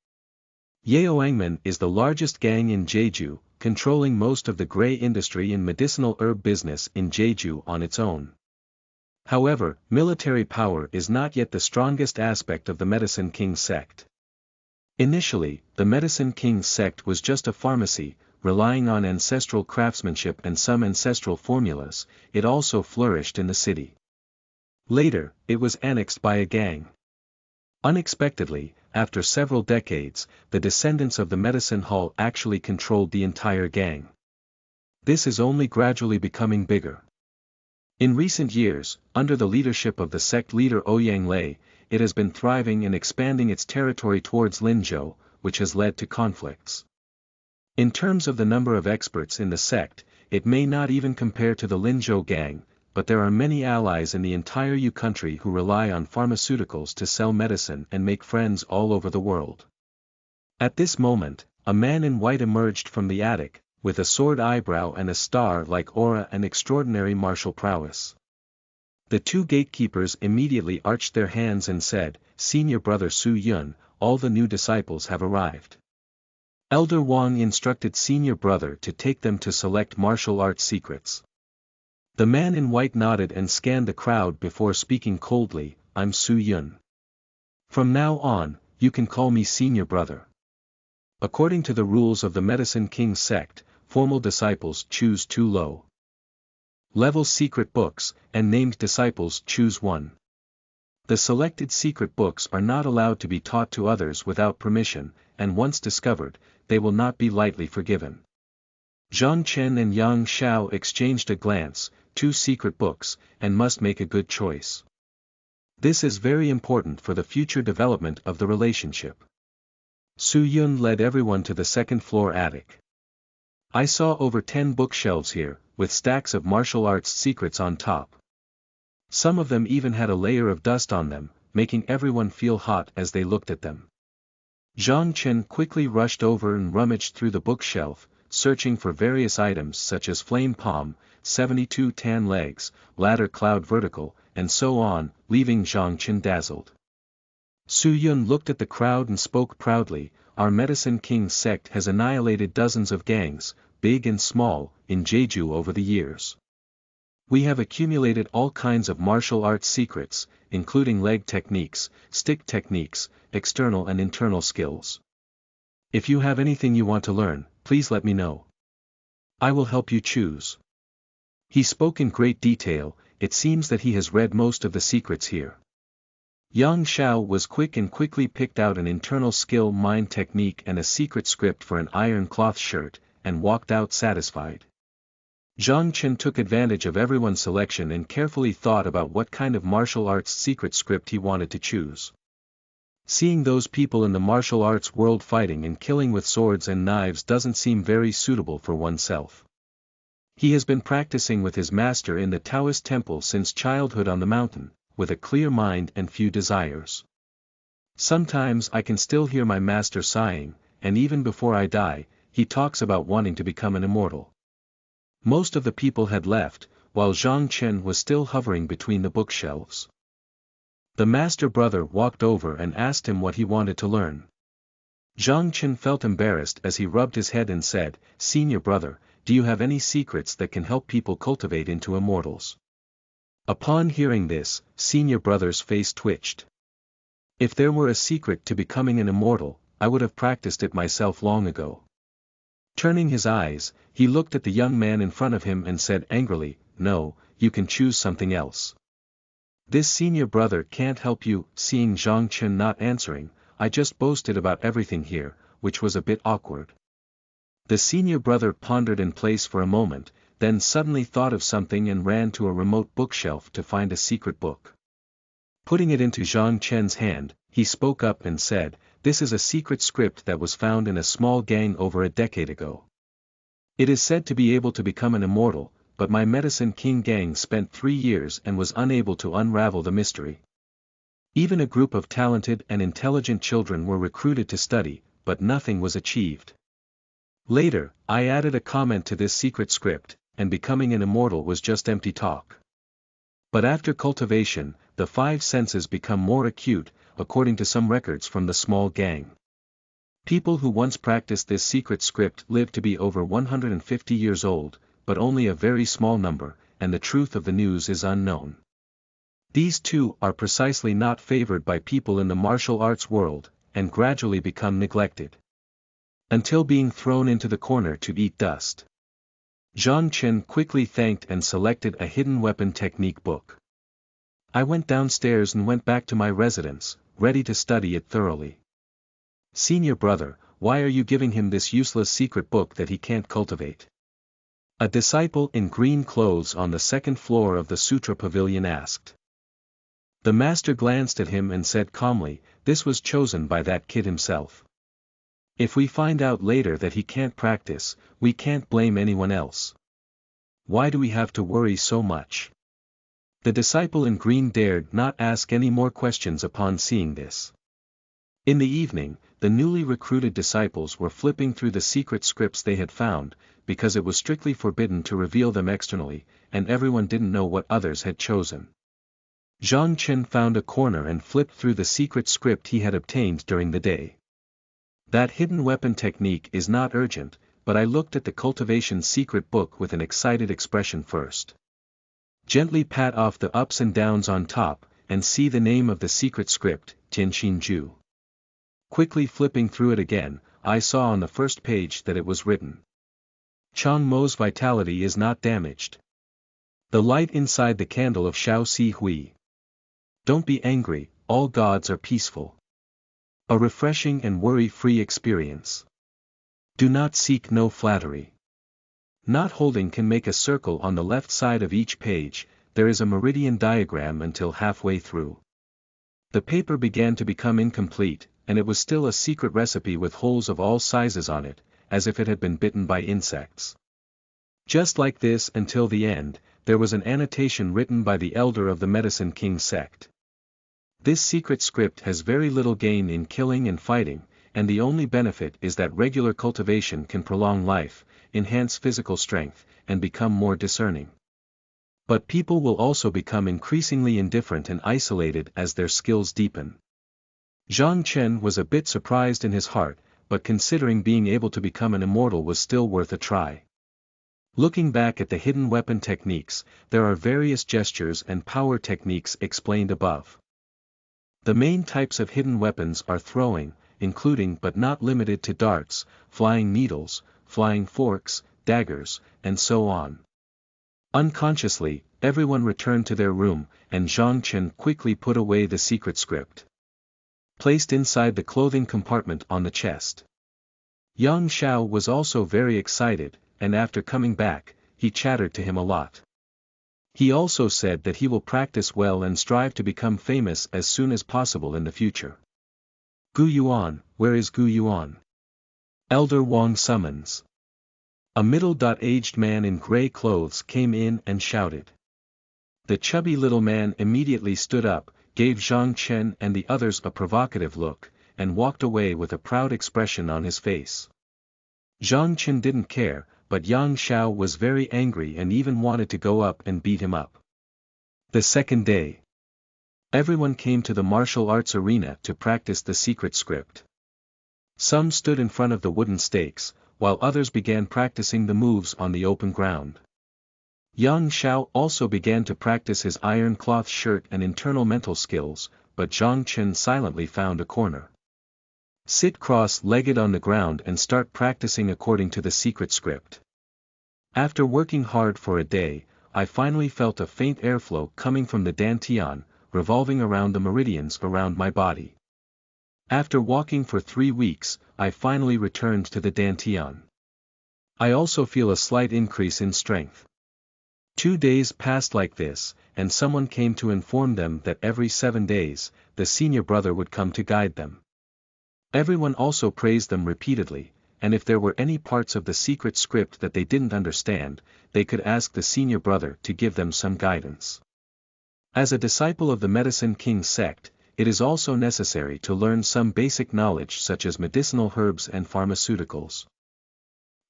Yaoangmen is the largest gang in Jeju, controlling most of the gray industry in medicinal herb business in Jeju on its own. However, military power is not yet the strongest aspect of the Medicine King sect. Initially, the Medicine King sect was just a pharmacy, relying on ancestral craftsmanship and some ancestral formulas. It also flourished in the city. Later, it was annexed by a gang. Unexpectedly, after several decades, the descendants of the Medicine Hall actually controlled the entire gang. This is only gradually becoming bigger. In recent years, under the leadership of the sect leader Ouyang Lei, it has been thriving and expanding its territory towards Linzhou, which has led to conflicts. In terms of the number of experts in the sect, it may not even compare to the Linzhou gang, but there are many allies in the entire Yu country who rely on pharmaceuticals to sell medicine and make friends all over the world. At this moment, a man in white emerged from the attic, with a sword eyebrow and a star-like aura and extraordinary martial prowess. The 2 gatekeepers immediately arched their hands and said, "Senior brother Su Yun, all the new disciples have arrived." Elder Wang instructed senior brother to take them to select martial arts secrets. The man in white nodded and scanned the crowd before speaking coldly, "I'm Su Yun. From now on, you can call me senior brother. According to the rules of the Medicine King sect, formal disciples choose 2 low level secret books, and named disciples choose 1. The selected secret books are not allowed to be taught to others without permission, and once discovered, they will not be lightly forgiven." Zhang Chen and Yang Xiao exchanged a glance, 2 secret books, and must make a good choice. This is very important for the future development of the relationship. Su Yun led everyone to the 2nd floor attic. "I saw over 10 bookshelves here, with stacks of martial arts secrets on top. Some of them even had a layer of dust on them, making everyone feel hot as they looked at them." Zhang Chen quickly rushed over and rummaged through the bookshelf, searching for various items such as flame palm, 72 tan legs, ladder cloud vertical, and so on, leaving Zhang Chen dazzled. Su Yun looked at the crowd and spoke proudly, "Our Medicine King sect has annihilated dozens of gangs, big and small, in Jeju over the years. We have accumulated all kinds of martial arts secrets, including leg techniques, stick techniques, external and internal skills. If you have anything you want to learn, please let me know. I will help you choose." He spoke in great detail. It seems that he has read most of the secrets here. Yang Xiao was quick and quickly picked out an internal skill mind technique and a secret script for an iron cloth shirt, and walked out satisfied. Zhang Chen took advantage of everyone's selection and carefully thought about what kind of martial arts secret script he wanted to choose. Seeing those people in the martial arts world fighting and killing with swords and knives doesn't seem very suitable for oneself. He has been practicing with his master in the Taoist temple since childhood on the mountain, with a clear mind and few desires. Sometimes I can still hear my master sighing, and even before I die, he talks about wanting to become an immortal." Most of the people had left, while Zhang Chen was still hovering between the bookshelves. The master brother walked over and asked him what he wanted to learn. Zhang Chen felt embarrassed as he rubbed his head and said, "Senior brother, do you have any secrets that can help people cultivate into immortals?" Upon hearing this, senior brother's face twitched. "If there were a secret to becoming an immortal, I would have practiced it myself long ago." Turning his eyes, he looked at the young man in front of him and said angrily, "No, you can choose something else. This senior brother can't help you." Seeing Zhang Chen not answering, "I just boasted about everything here," which was a bit awkward. The senior brother pondered in place for a moment, then suddenly thought of something and ran to a remote bookshelf to find a secret book. Putting it into Zhang Chen's hand, he spoke up and said, "This is a secret script that was found in a small gang over a decade ago. It is said to be able to become an immortal, but my Medicine King gang spent 3 years and was unable to unravel the mystery. Even a group of talented and intelligent children were recruited to study, but nothing was achieved. Later, I added a comment to this secret script, and becoming an immortal was just empty talk. But after cultivation, the 5 senses become more acute, according to some records from the small gang. People who once practiced this secret script lived to be over 150 years old, but only a very small number, and the truth of the news is unknown. These two are precisely not favored by people in the martial arts world, and gradually become neglected. Until being thrown into the corner to eat dust. Zhang Chen quickly thanked and selected a hidden weapon technique book. I went downstairs and went back to my residence, ready to study it thoroughly. Senior brother, why are you giving him this useless secret book that he can't cultivate? A disciple in green clothes on the second floor of the Sutra Pavilion asked. The master glanced at him and said calmly, this was chosen by that kid himself. If we find out later that he can't practice, we can't blame anyone else. Why do we have to worry so much? The disciple in green dared not ask any more questions upon seeing this. In the evening, the newly recruited disciples were flipping through the secret scripts they had found, because it was strictly forbidden to reveal them externally, and everyone didn't know what others had chosen. Zhang Chen found a corner and flipped through the secret script he had obtained during the day. That hidden weapon technique is not urgent, but I looked at the cultivation secret book with an excited expression first. Gently pat off the ups and downs on top, and see the name of the secret script, Tianxinju. Quickly flipping through it again, I saw on the first page that it was written. Chang Mo's vitality is not damaged. The light inside the candle of Shao Si Hui. Don't be angry, all gods are peaceful. A refreshing and worry-free experience. Do not seek no flattery. Not holding can make a circle on the left side of each page, there is a meridian diagram until halfway through. The paper began to become incomplete, and it was still a secret recipe with holes of all sizes on it, as if it had been bitten by insects. Just like this until the end, there was an annotation written by the elder of the Medicine King sect. This secret script has very little gain in killing and fighting, and the only benefit is that regular cultivation can prolong life, enhance physical strength, and become more discerning. But people will also become increasingly indifferent and isolated as their skills deepen. Zhang Chen was a bit surprised in his heart, but considering being able to become an immortal was still worth a try. Looking back at the hidden weapon techniques, there are various gestures and power techniques explained above. The main types of hidden weapons are throwing, including but not limited to darts, flying needles, flying forks, daggers, and so on. Unconsciously, everyone returned to their room, and Zhang Chen quickly put away the secret script. Placed inside the clothing compartment on the chest. Yang Xiao was also very excited, and after coming back, he chattered to him a lot. He also said that he will practice well and strive to become famous as soon as possible in the future. Gu Yuan, where is Gu Yuan? Elder Wang summons. A middle-aged man in gray clothes came in and shouted. The chubby little man immediately stood up, gave Zhang Chen and the others a provocative look, and walked away with a proud expression on his face. Zhang Chen didn't care, but Yang Xiao was very angry and even wanted to go up and beat him up. The second day. Everyone came to the martial arts arena to practice the secret script. Some stood in front of the wooden stakes, while others began practicing the moves on the open ground. Yang Xiao also began to practice his iron cloth shirt and internal mental skills, but Zhang Chen silently found a corner. Sit cross-legged on the ground and start practicing according to the secret script. After working hard for a day, I finally felt a faint airflow coming from the dantian, revolving around the meridians around my body. After walking for 3 weeks, I finally returned to the dantian. I also feel a slight increase in strength. 2 days passed like this, and someone came to inform them that every 7 days, the senior brother would come to guide them. Everyone also praised them repeatedly, and if there were any parts of the secret script that they didn't understand, they could ask the senior brother to give them some guidance. As a disciple of the Medicine King sect, it is also necessary to learn some basic knowledge such as medicinal herbs and pharmaceuticals.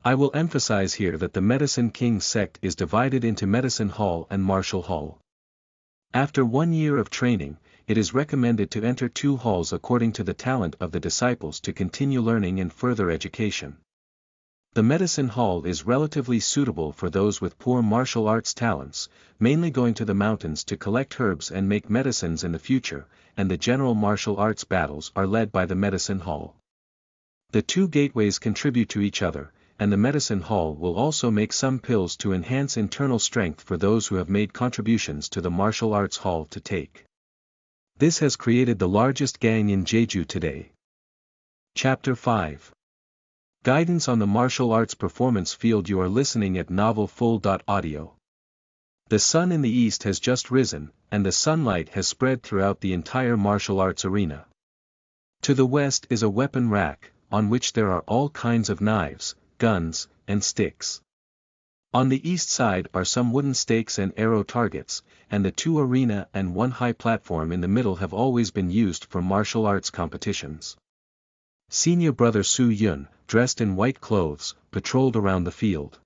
I will emphasize here that the Medicine King sect is divided into Medicine Hall and Martial Hall. After 1 year of training, it is recommended to enter 2 halls according to the talent of the disciples to continue learning and further education. The Medicine Hall is relatively suitable for those with poor martial arts talents, mainly going to the mountains to collect herbs and make medicines in the future, and the general martial arts battles are led by the Medicine Hall. The 2 gateways contribute to each other, and the Medicine Hall will also make some pills to enhance internal strength for those who have made contributions to the Martial Arts Hall to take. This has created the largest gang in Jeju today. Chapter 5. Guidance on the Martial Arts Performance Field. You are listening at novelfull.audio. The sun in the east has just risen, and the sunlight has spread throughout the entire martial arts arena. To the west is a weapon rack, on which there are all kinds of knives, guns, and sticks. On the east side are some wooden stakes and arrow targets, and the 2 arena and 1 high platform in the middle have always been used for martial arts competitions. Senior brother Su Yun, dressed in white clothes, patrolled around the field.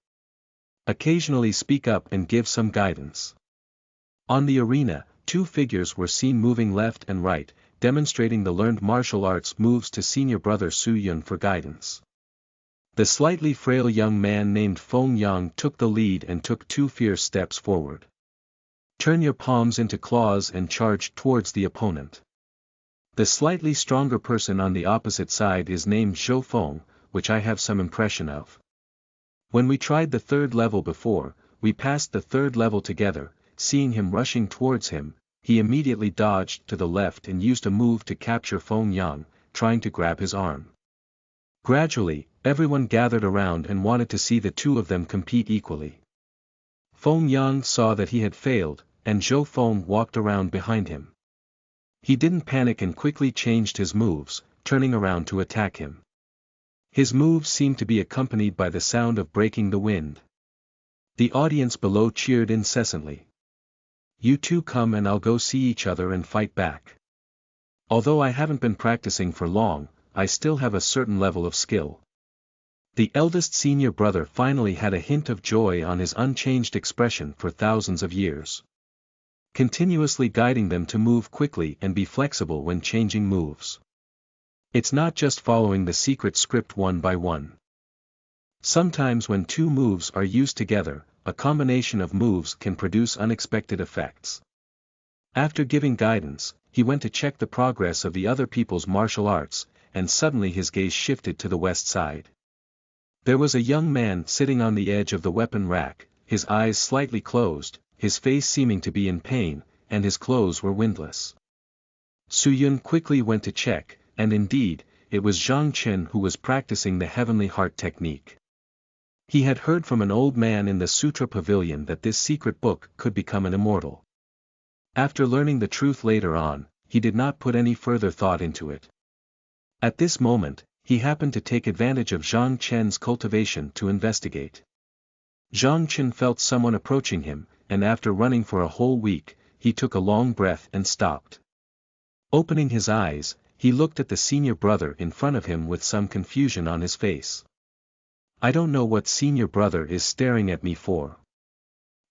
Occasionally speak up and give some guidance. On the arena, 2 figures were seen moving left and right, demonstrating the learned martial arts moves to senior brother Su Yun for guidance. The slightly frail young man named Feng Yang took the lead and took 2 fierce steps forward. Turn your palms into claws and charge towards the opponent. The slightly stronger person on the opposite side is named Zhou Feng, which I have some impression of. When we tried the 3rd level before, we passed the 3rd level together. Seeing him rushing towards him, he immediately dodged to the left and used a move to capture Feng Yang, trying to grab his arm. Gradually, everyone gathered around and wanted to see the 2 of them compete equally. Feng Yang saw that he had failed, and Zhou Feng walked around behind him. He didn't panic and quickly changed his moves, turning around to attack him. His moves seemed to be accompanied by the sound of breaking the wind. The audience below cheered incessantly. You 2 come and I'll go see each other and fight back. Although I haven't been practicing for long, I still have a certain level of skill. The eldest senior brother finally had a hint of joy on his unchanged expression for thousands of years. Continuously guiding them to move quickly and be flexible when changing moves. It's not just following the secret script one by one. Sometimes when 2 moves are used together, a combination of moves can produce unexpected effects. After giving guidance, he went to check the progress of the other people's martial arts, and suddenly his gaze shifted to the west side. There was a young man sitting on the edge of the weapon rack, his eyes slightly closed, his face seeming to be in pain, and his clothes were windless. Su Yun quickly went to check, and indeed, it was Zhang Chen who was practicing the Heavenly Heart technique. He had heard from an old man in the Sutra Pavilion that this secret book could become an immortal. After learning the truth later on, he did not put any further thought into it. At this moment, he happened to take advantage of Zhang Chen's cultivation to investigate. Zhang Chen felt someone approaching him, and after running for a whole week, he took a long breath and stopped. Opening his eyes, he looked at the senior brother in front of him with some confusion on his face. I don't know what senior brother is staring at me for.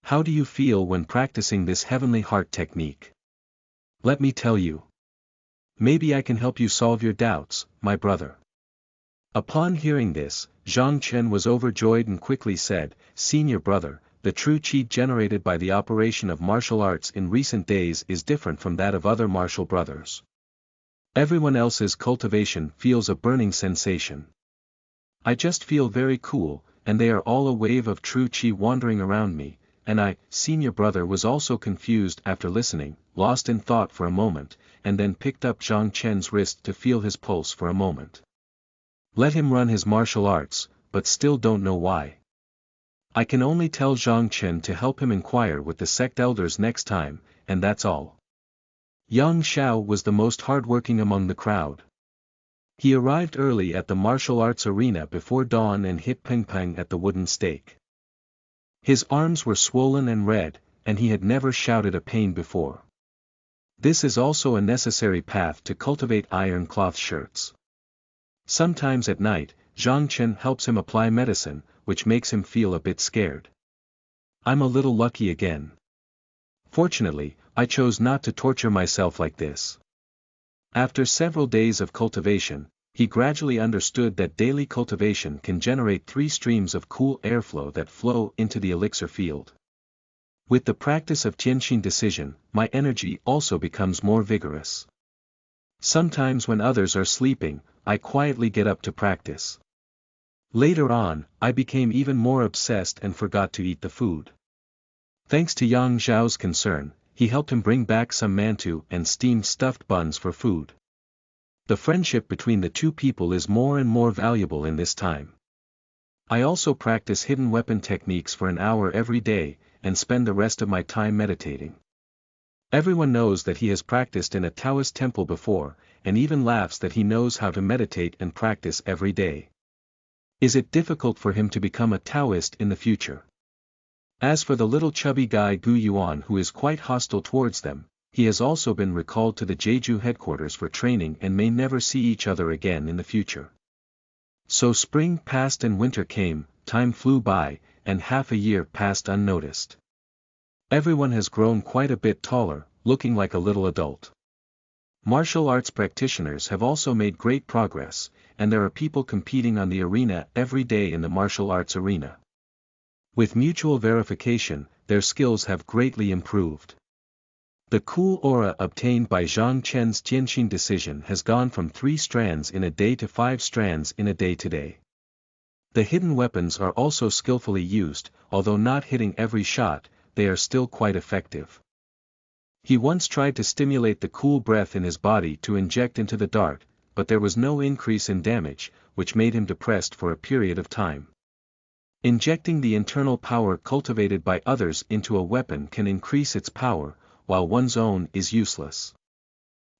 How do you feel when practicing this Heavenly Heart technique? Let me tell you. Maybe I can help you solve your doubts, my brother. Upon hearing this, Zhang Chen was overjoyed and quickly said, Senior brother, the true chi generated by the operation of martial arts in recent days is different from that of other martial brothers. Everyone else's cultivation feels a burning sensation. I just feel very cool, and they are all a wave of true chi wandering around me, and I, senior brother, was also confused after listening, lost in thought for a moment, and then picked up Zhang Chen's wrist to feel his pulse for a moment. Let him run his martial arts, but still don't know why. I can only tell Zhang Chen to help him inquire with the sect elders next time, and that's all. Yang Xiao was the most hardworking among the crowd. He arrived early at the martial arts arena before dawn and hit Peng Peng at the wooden stake. His arms were swollen and red, and he had never shouted a pain before. This is also a necessary path to cultivate iron cloth shirts. Sometimes at night, Zhang Chen helps him apply medicine, which makes him feel a bit scared. I'm a little lucky again. Fortunately, I chose not to torture myself like this. After several days of cultivation, he gradually understood that daily cultivation can generate 3 streams of cool airflow that flow into the elixir field. With the practice of Tianxin decision, my energy also becomes more vigorous. Sometimes when others are sleeping, I quietly get up to practice. Later on, I became even more obsessed and forgot to eat the food. Thanks to Yang Zhao's concern, he helped him bring back some mantou and steamed stuffed buns for food. The friendship between the two people is more and more valuable in this time. I also practice hidden weapon techniques for an hour every day, and spend the rest of my time meditating. Everyone knows that he has practiced in a Taoist temple before, and even laughs that he knows how to meditate and practice every day. Is it difficult for him to become a Taoist in the future? As for the little chubby guy Gu Yuan who is quite hostile towards them, he has also been recalled to the Jeju headquarters for training and may never see each other again in the future. So spring passed and winter came, time flew by, and half a year passed unnoticed. Everyone has grown quite a bit taller, looking like a little adult. Martial arts practitioners have also made great progress, and there are people competing on the arena every day in the martial arts arena. With mutual verification, their skills have greatly improved. The cool aura obtained by Zhang Chen's Tianxin decision has gone from 3 strands in a day to 5 strands in a day today. The hidden weapons are also skillfully used, although not hitting every shot, they are still quite effective. He once tried to stimulate the cool breath in his body to inject into the dart, but there was no increase in damage, which made him depressed for a period of time. Injecting the internal power cultivated by others into a weapon can increase its power, while one's own is useless.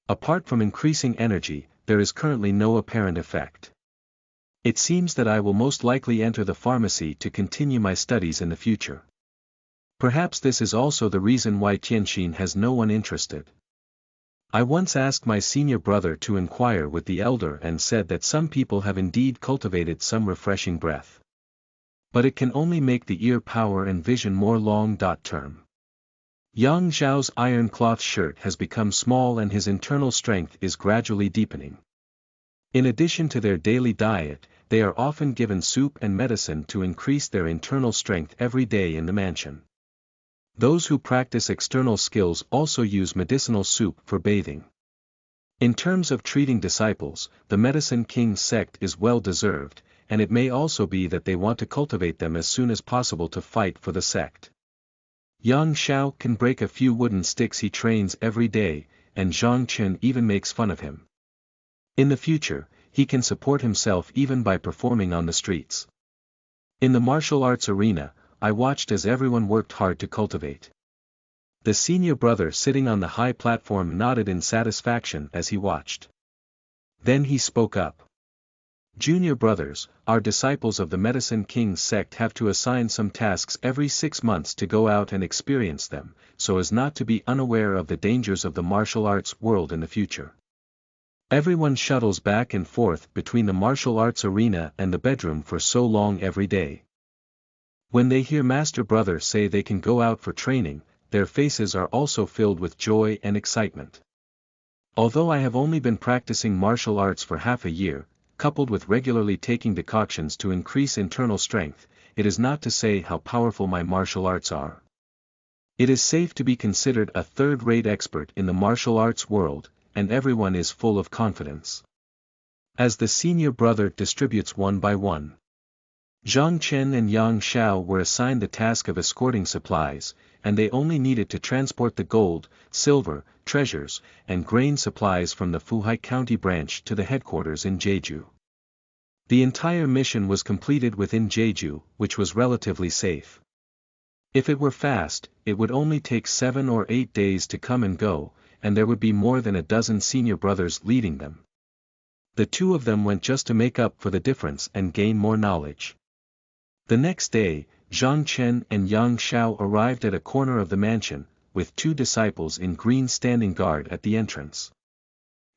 Apart from increasing energy, there is currently no apparent effect. It seems that I will most likely enter the pharmacy to continue my studies in the future. Perhaps this is also the reason why Tianxin has no one interested. I once asked my senior brother to inquire with the elder and said that some people have indeed cultivated some refreshing breath. But it can only make the ear power and vision more long-term. Yang Zhao's iron cloth shirt has become small and his internal strength is gradually deepening. In addition to their daily diet, they are often given soup and medicine to increase their internal strength every day in the mansion. Those who practice external skills also use medicinal soup for bathing. In terms of treating disciples, the Medicine King's sect is well deserved, and it may also be that they want to cultivate them as soon as possible to fight for the sect. Yang Xiao can break a few wooden sticks he trains every day, and Zhang Chen even makes fun of him. In the future, he can support himself even by performing on the streets. In the martial arts arena, I watched as everyone worked hard to cultivate. The senior brother sitting on the high platform nodded in satisfaction as he watched. Then he spoke up. Junior brothers, our disciples of the Medicine King's sect have to assign some tasks every 6 months to go out and experience them, so as not to be unaware of the dangers of the martial arts world in the future. Everyone shuttles back and forth between the martial arts arena and the bedroom for so long every day. When they hear Master Brother say they can go out for training, their faces are also filled with joy and excitement. Although I have only been practicing martial arts for half a year, coupled with regularly taking decoctions to increase internal strength, it is not to say how powerful my martial arts are. It is safe to be considered a third-rate expert in the martial arts world, and everyone is full of confidence. As the senior brother distributes one by one, Zhang Chen and Yang Xiao were assigned the task of escorting supplies, and they only needed to transport the gold, silver, treasures, and grain supplies from the Fuhai County branch to the headquarters in Jeju. The entire mission was completed within Jeju, which was relatively safe. If it were fast, it would only take 7 or 8 days to come and go, and there would be more than a dozen senior brothers leading them. The two of them went just to make up for the difference and gain more knowledge. The next day, Zhang Chen and Yang Xiao arrived at a corner of the mansion, with two disciples in green standing guard at the entrance.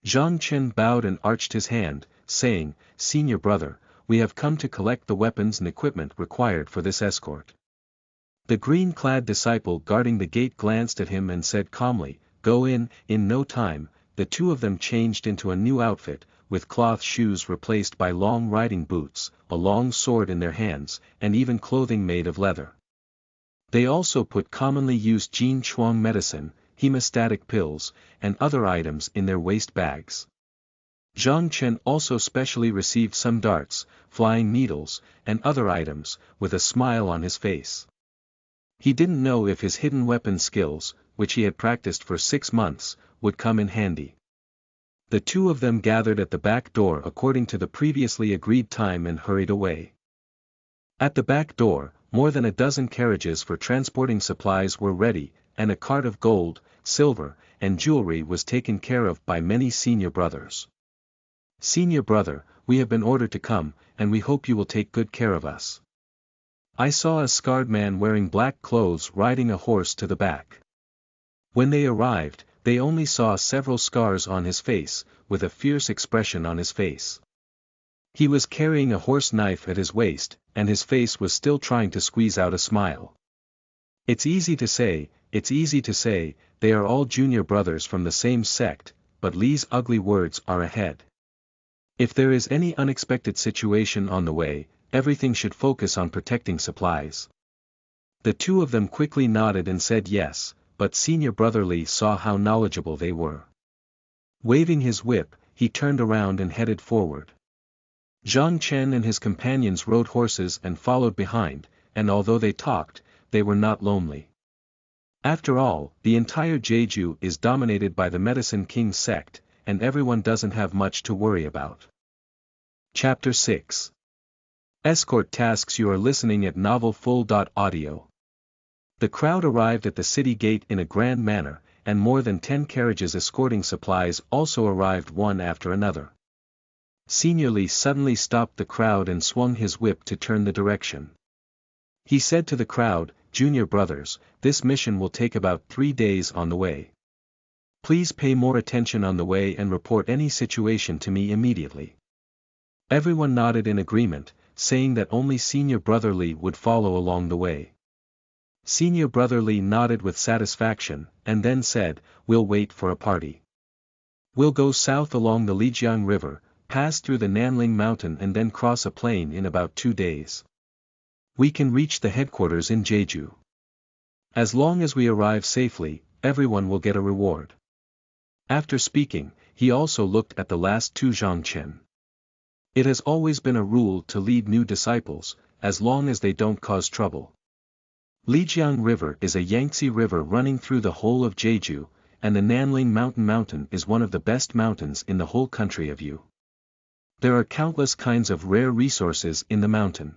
Zhang Chen bowed and arched his hand, saying, "Senior brother, we have come to collect the weapons and equipment required for this escort." The green-clad disciple guarding the gate glanced at him and said calmly, "Go in." In no time, the two of them changed into a new outfit, with cloth shoes replaced by long riding boots, a long sword in their hands, and even clothing made of leather. They also put commonly used Jin Chuang medicine, hemostatic pills, and other items in their waist bags. Zhang Chen also specially received some darts, flying needles, and other items, with a smile on his face. He didn't know if his hidden weapon skills, which he had practiced for 6 months, would come in handy. The two of them gathered at the back door according to the previously agreed time and hurried away. At the back door, more than a dozen carriages for transporting supplies were ready, and a cart of gold, silver, and jewelry was taken care of by many senior brothers. "Senior brother, we have been ordered to come, and we hope you will take good care of us." I saw a scarred man wearing black clothes riding a horse to the back. When they arrived, they only saw several scars on his face, with a fierce expression on his face. He was carrying a horse knife at his waist, and his face was still trying to squeeze out a smile. It's easy to say, they are all junior brothers from the same sect, but Li's ugly words are ahead. If there is any unexpected situation on the way, everything should focus on protecting supplies. The two of them quickly nodded and said yes, but senior brother Li saw how knowledgeable they were. Waving his whip, he turned around and headed forward. Zhang Chen and his companions rode horses and followed behind, and although they talked, they were not lonely. After all, the entire Jeju is dominated by the Medicine King sect, and everyone doesn't have much to worry about. Chapter 6. Escort tasks. You are listening at novelfull.audio. The crowd arrived at the city gate in a grand manner, and more than 10 carriages escorting supplies also arrived one after another. Senior Li suddenly stopped the crowd and swung his whip to turn the direction. He said to the crowd, "Junior brothers, this mission will take about 3 days on the way. Please pay more attention on the way and report any situation to me immediately." Everyone nodded in agreement, saying that only senior brother Li would follow along the way. Senior brother Li nodded with satisfaction, and then said, "We'll wait for a party. We'll go south along the Lijiang River, pass through the Nanling Mountain and then cross a plain in about 2 days. We can reach the headquarters in Jeju. As long as we arrive safely, everyone will get a reward." After speaking, he also looked at the last two Zhang Chen. It has always been a rule to lead new disciples, as long as they don't cause trouble. Lijiang River is a Yangtze river running through the whole of Jeju, and the Nanling Mountain is one of the best mountains in the whole country of Yu. There are countless kinds of rare resources in the mountain.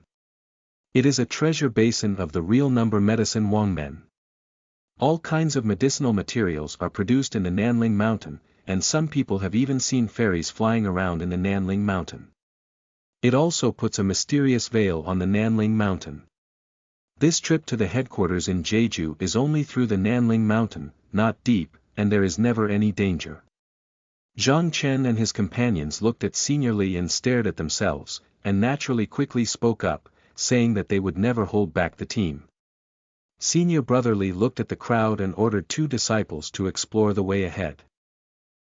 It is a treasure basin of the real number medicine Wangmen. All kinds of medicinal materials are produced in the Nanling Mountain, and some people have even seen fairies flying around in the Nanling Mountain. It also puts a mysterious veil on the Nanling Mountain. This trip to the headquarters in Jeju is only through the Nanling Mountain, not deep, and there is never any danger. Zhang Chen and his companions looked at Senior Li and stared at themselves, and naturally quickly spoke up, saying that they would never hold back the team. Senior brother Li looked at the crowd and ordered 2 disciples to explore the way ahead.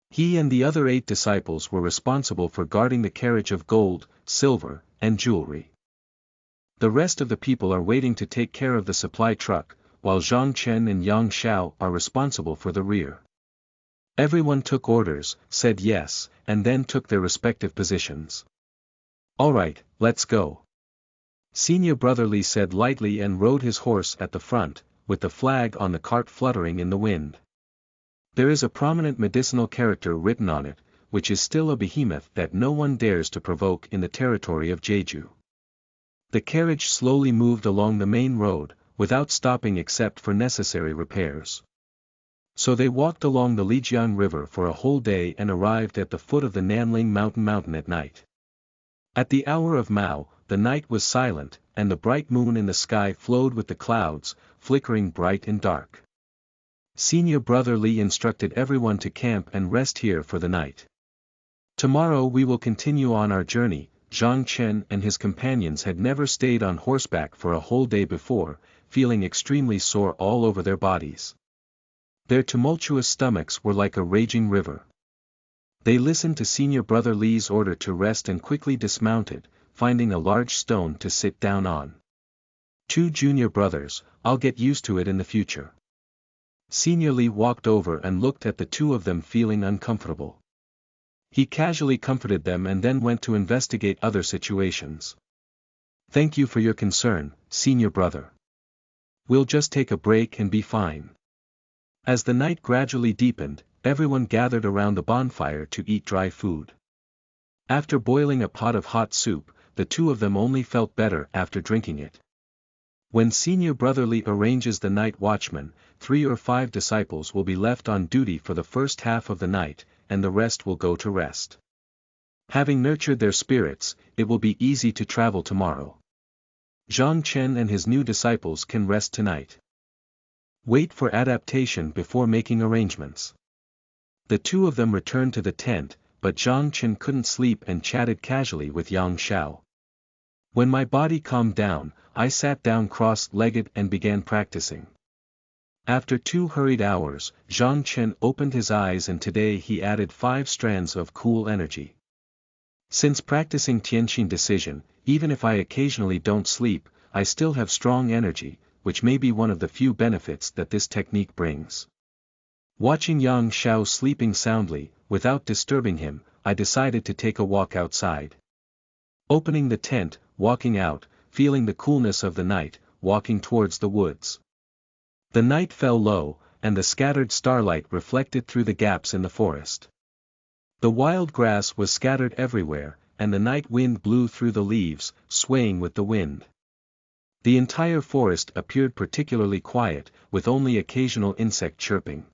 He and the other 8 disciples were responsible for guarding the carriage of gold, silver, and jewelry. The rest of the people are waiting to take care of the supply truck, while Zhang Chen and Yang Xiao are responsible for the rear. Everyone took orders, said yes, and then took their respective positions. "Alright, let's go." Senior brother Li said lightly and rode his horse at the front, with the flag on the cart fluttering in the wind. There is a prominent medicinal character written on it, which is still a behemoth that no one dares to provoke in the territory of Jeju. The carriage slowly moved along the main road, without stopping except for necessary repairs. So they walked along the Lijiang River for a whole day and arrived at the foot of the Nanling mountain at night. At the hour of Mao, the night was silent, and the bright moon in the sky flowed with the clouds, flickering bright and dark. Senior brother Li instructed everyone to camp and rest here for the night. Tomorrow we will continue on our journey. Zhang Chen and his companions had never stayed on horseback for a whole day before, feeling extremely sore all over their bodies. Their tumultuous stomachs were like a raging river. They listened to senior brother Li's order to rest and quickly dismounted, finding a large stone to sit down on. 2 junior brothers, I'll get used to it in the future. Senior Li walked over and looked at the 2 of them feeling uncomfortable. He casually comforted them and then went to investigate other situations. Thank you for your concern, senior brother. We'll just take a break and be fine. As the night gradually deepened, everyone gathered around the bonfire to eat dry food. After boiling a pot of hot soup, the 2 of them only felt better after drinking it. When senior brother Li arranges the night watchman, 3 or 5 disciples will be left on duty for the first half of the night, and the rest will go to rest. Having nurtured their spirits, it will be easy to travel tomorrow. Zhang Chen and his new disciples can rest tonight. Wait for adaptation before making arrangements. The 2 of them returned to the tent, but Zhang Chen couldn't sleep and chatted casually with Yang Xiao. When my body calmed down, I sat down cross-legged and began practicing. After 2 hurried hours, Zhang Chen opened his eyes and today he added 5 strands of cool energy. Since practicing Tianqin decision, even if I occasionally don't sleep, I still have strong energy, which may be one of the few benefits that this technique brings. Watching Yang Xiao sleeping soundly, without disturbing him, I decided to take a walk outside. Opening the tent, walking out, feeling the coolness of the night, walking towards the woods. The night fell low, and the scattered starlight reflected through the gaps in the forest. The wild grass was scattered everywhere, and the night wind blew through the leaves, swaying with the wind. The entire forest appeared particularly quiet, with only occasional insect chirping.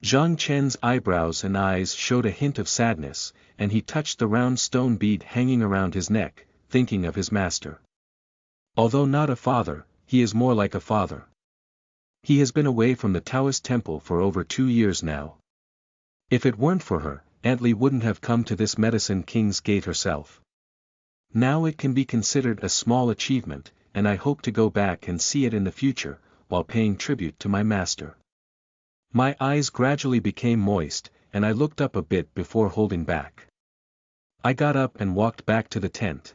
Zhang Chen's eyebrows and eyes showed a hint of sadness, and he touched the round stone bead hanging around his neck, thinking of his master. Although not a father, he is more like a father. He has been away from the Taoist temple for over 2 years now. If it weren't for her, Aunt Li wouldn't have come to this Medicine King's Gate herself. Now it can be considered a small achievement, and I hope to go back and see it in the future, while paying tribute to my master. My eyes gradually became moist, and I looked up a bit before holding back. I got up and walked back to the tent.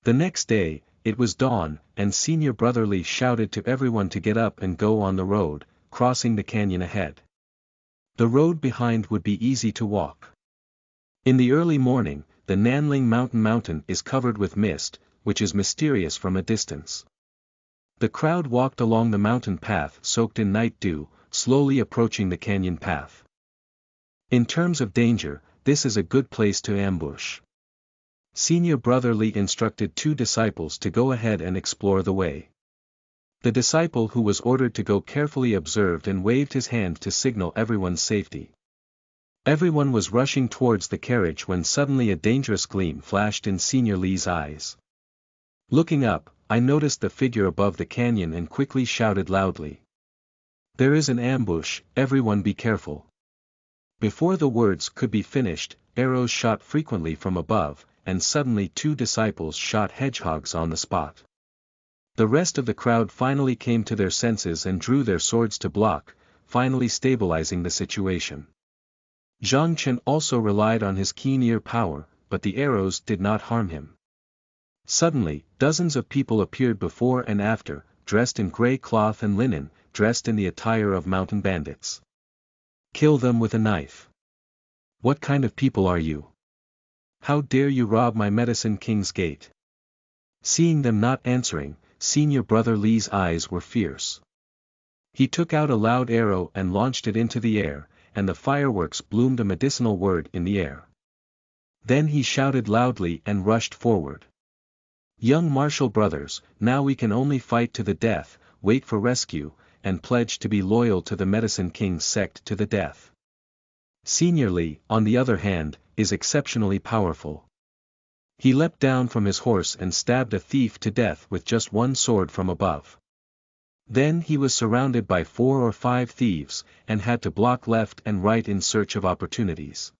The next day, it was dawn, and senior brother Li shouted to everyone to get up and go on the road, crossing the canyon ahead. The road behind would be easy to walk. In the early morning, the Nanling mountain is covered with mist, which is mysterious from a distance. The crowd walked along the mountain path soaked in night dew, slowly approaching the canyon path. In terms of danger, this is a good place to ambush. Senior brother Li instructed 2 disciples to go ahead and explore the way. The disciple who was ordered to go carefully observed and waved his hand to signal everyone's safety. Everyone was rushing towards the carriage when suddenly a dangerous gleam flashed in Senior Li's eyes. Looking up, I noticed the figure above the canyon and quickly shouted loudly. There is an ambush, everyone be careful. Before the words could be finished, arrows shot frequently from above, and suddenly 2 disciples shot hedgehogs on the spot. The rest of the crowd finally came to their senses and drew their swords to block, finally stabilizing the situation. Zhang Chen also relied on his keen ear power, but the arrows did not harm him. Suddenly, dozens of people appeared before and after, dressed in gray cloth and linen, dressed in the attire of mountain bandits. Kill them with a knife. What kind of people are you? How dare you rob my Medicine King's Gate? Seeing them not answering, senior brother Li's eyes were fierce. He took out a loud arrow and launched it into the air, and the fireworks bloomed a medicinal word in the air. Then he shouted loudly and rushed forward. Young martial brothers, now we can only fight to the death, wait for rescue, and pledged to be loyal to the Medicine King's sect to the death. Senior Li, on the other hand, is exceptionally powerful. He leapt down from his horse and stabbed a thief to death with just one sword from above. Then he was surrounded by 4 or 5 thieves, and had to block left and right in search of opportunities.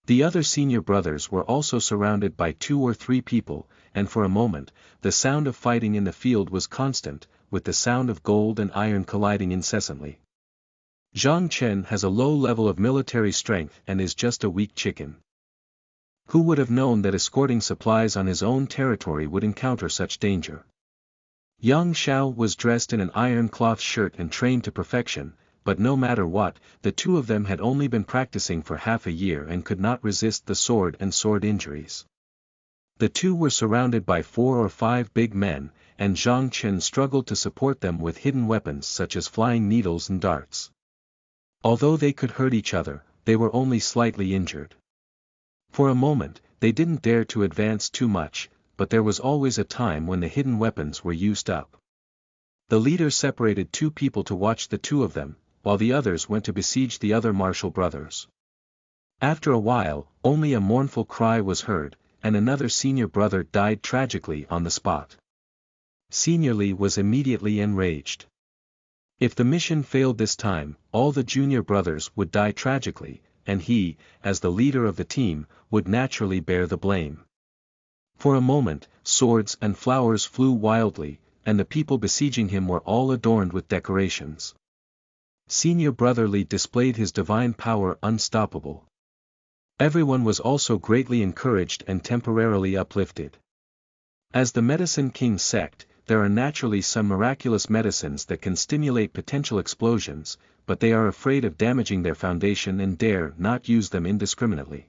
The other senior brothers were also surrounded by 2 or 3 people, and for a moment, the sound of fighting in the field was constant, with the sound of gold and iron colliding incessantly. Zhang Chen has a low level of military strength and is just a weak chicken. Who would have known that escorting supplies on his own territory would encounter such danger? Yang Xiao was dressed in an iron cloth shirt and trained to perfection, but no matter what, the two of them had only been practicing for half a year and could not resist the sword and sword injuries. The two were surrounded by 4 or 5 big men, and Zhang Chen struggled to support them with hidden weapons such as flying needles and darts. Although they could hurt each other, they were only slightly injured. For a moment, they didn't dare to advance too much, but there was always a time when the hidden weapons were used up. The leader separated 2 people to watch the 2 of them, while the others went to besiege the other martial brothers. After a while, only a mournful cry was heard, and another senior brother died tragically on the spot. Senior Li was immediately enraged. If the mission failed this time, all the junior brothers would die tragically, and he, as the leader of the team, would naturally bear the blame. For a moment, swords and flowers flew wildly, and the people besieging him were all adorned with decorations. Senior Brother Li displayed his divine power unstoppable. Everyone was also greatly encouraged and temporarily uplifted. As the Medicine King sect, there are naturally some miraculous medicines that can stimulate potential explosions, but they are afraid of damaging their foundation and dare not use them indiscriminately.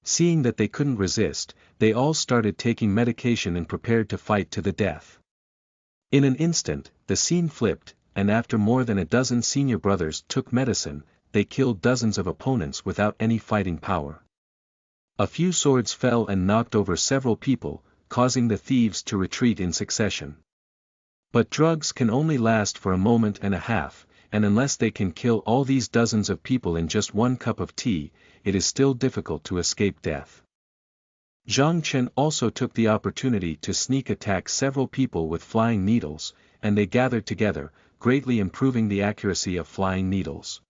Seeing that they couldn't resist, they all started taking medication and prepared to fight to the death. In an instant, the scene flipped, and after more than a dozen senior brothers took medicine, they killed dozens of opponents without any fighting power. A few swords fell and knocked over several people, causing the thieves to retreat in succession. But drugs can only last for a moment and a half, and unless they can kill all these dozens of people in just one cup of tea, it is still difficult to escape death. Zhang Chen also took the opportunity to sneak attack several people with flying needles, and they gathered together, greatly improving the accuracy of flying needles.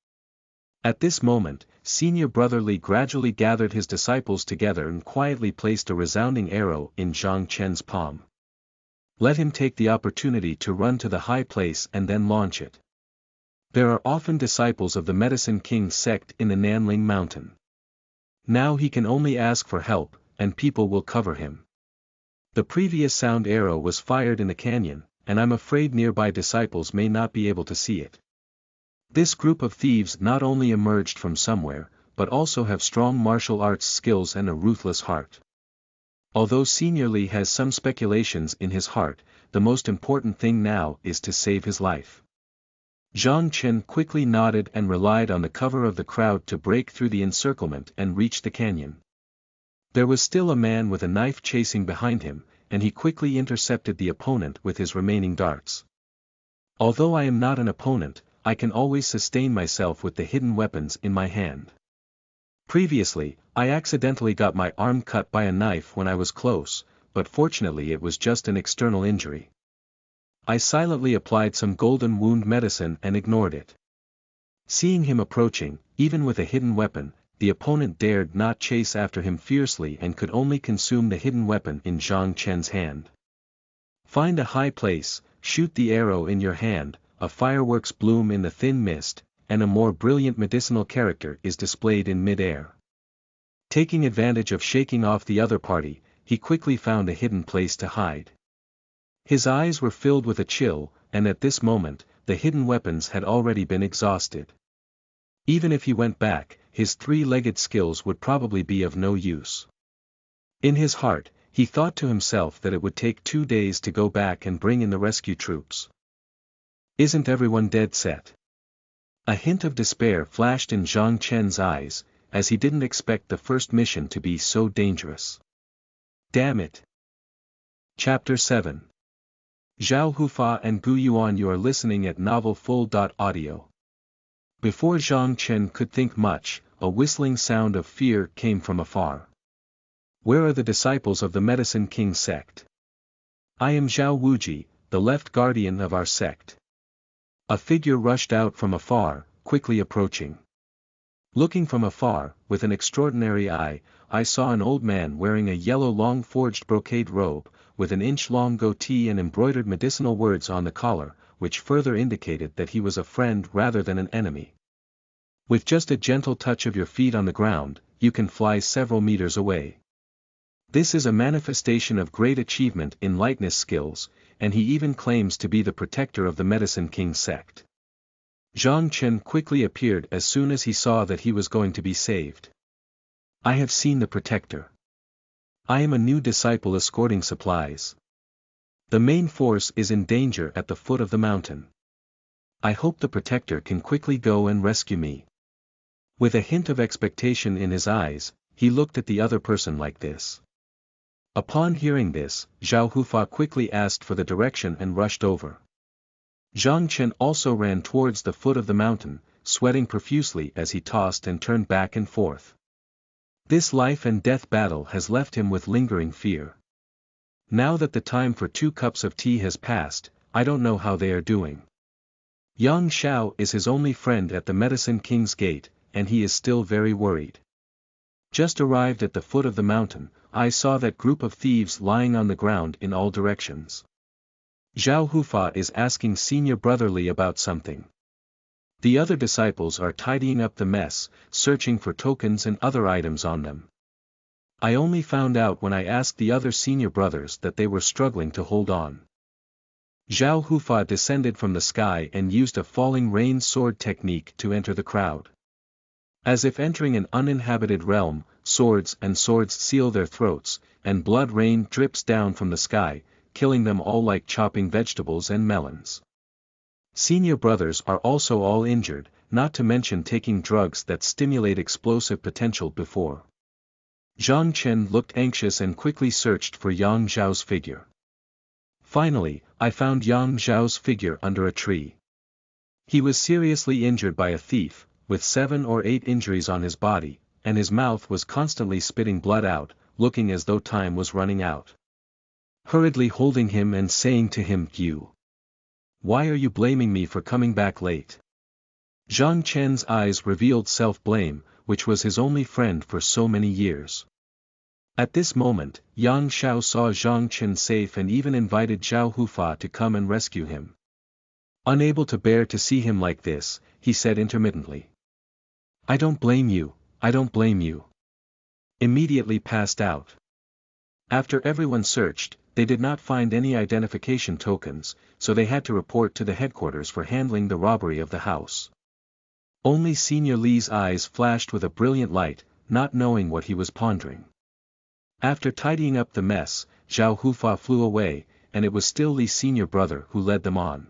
At this moment, Senior Brother Li gradually gathered his disciples together and quietly placed a resounding arrow in Zhang Chen's palm. Let him take the opportunity to run to the high place and then launch it. There are often disciples of the Medicine King sect in the Nanling Mountain. Now he can only ask for help, and people will cover him. The previous sound arrow was fired in the canyon, and I'm afraid nearby disciples may not be able to see it. This group of thieves not only emerged from somewhere, but also have strong martial arts skills and a ruthless heart. Although Senior Li has some speculations in his heart, the most important thing now is to save his life. Zhang Chen quickly nodded and relied on the cover of the crowd to break through the encirclement and reach the canyon. There was still a man with a knife chasing behind him, and he quickly intercepted the opponent with his remaining darts. Although I am not an opponent, I can always sustain myself with the hidden weapons in my hand. Previously, I accidentally got my arm cut by a knife when I was close, but fortunately it was just an external injury. I silently applied some golden wound medicine and ignored it. Seeing him approaching, even with a hidden weapon, the opponent dared not chase after him fiercely and could only consume the hidden weapon in Zhang Chen's hand. Find a high place, shoot the arrow in your hand, a fireworks bloom in the thin mist, and a more brilliant medicinal character is displayed in mid-air. Taking advantage of shaking off the other party, he quickly found a hidden place to hide. His eyes were filled with a chill, and at this moment, the hidden weapons had already been exhausted. Even if he went back, his 3-legged skills would probably be of no use. In his heart, he thought to himself that it would take 2 days to go back and bring in the rescue troops. Isn't everyone dead set? A hint of despair flashed in Zhang Chen's eyes, as he didn't expect the first mission to be so dangerous. Damn it! Chapter 7. Zhao Hufa and Gu Yuan, you are listening at Novel Full. Audio. Before Zhang Chen could think much, a whistling sound of fear came from afar. Where are the disciples of the Medicine King sect? I am Zhao Wuji, the left guardian of our sect. A figure rushed out from afar, quickly approaching. Looking from afar, with an extraordinary eye, I saw an old man wearing a yellow long forged brocade robe, with an inch-long goatee and embroidered medicinal words on the collar, which further indicated that he was a friend rather than an enemy. With just a gentle touch of your feet on the ground, you can fly several meters away. This is a manifestation of great achievement in lightness skills, and he even claims to be the protector of the Medicine King sect. Zhang Chen quickly appeared as soon as he saw that he was going to be saved. I have seen the protector. I am a new disciple escorting supplies. The main force is in danger at the foot of the mountain. I hope the protector can quickly go and rescue me. With a hint of expectation in his eyes, he looked at the other person like this. Upon hearing this, Zhao Hufa quickly asked for the direction and rushed over. Zhang Chen also ran towards the foot of the mountain, sweating profusely as he tossed and turned back and forth. This life and death battle has left him with lingering fear. Now that the time for 2 cups of tea has passed, I don't know how they are doing. Yang Xiao is his only friend at the Medicine King's gate, and he is still very worried. Just arrived at the foot of the mountain, I saw that group of thieves lying on the ground in all directions. Zhao Hufa is asking Senior Brotherly about something. The other disciples are tidying up the mess, searching for tokens and other items on them. I only found out when I asked the other senior brothers that they were struggling to hold on. Zhao Hufa descended from the sky and used a falling rain sword technique to enter the crowd. As if entering an uninhabited realm, swords seal their throats, and blood rain drips down from the sky, killing them all like chopping vegetables and melons. Senior brothers are also all injured, not to mention taking drugs that stimulate explosive potential before. Zhang Chen looked anxious and quickly searched for Yang Zhao's figure. Finally, I found Yang Zhao's figure under a tree. He was seriously injured by a thief, with 7 or 8 injuries on his body, and his mouth was constantly spitting blood out, looking as though time was running out. Hurriedly holding him and saying to him, Why are you blaming me for coming back late? Zhang Chen's eyes revealed self-blame, which was his only friend for so many years. At this moment, Yang Xiao saw Zhang Chen safe and even invited Zhao Hufa to come and rescue him. Unable to bear to see him like this, he said intermittently. I don't blame you, I don't blame you. Immediately passed out. After everyone searched, they did not find any identification tokens, so they had to report to the headquarters for handling the robbery of the house. Only Senior Li's eyes flashed with a brilliant light, not knowing what he was pondering. After tidying up the mess, Zhao Hufa flew away, and it was still Li's senior brother who led them on.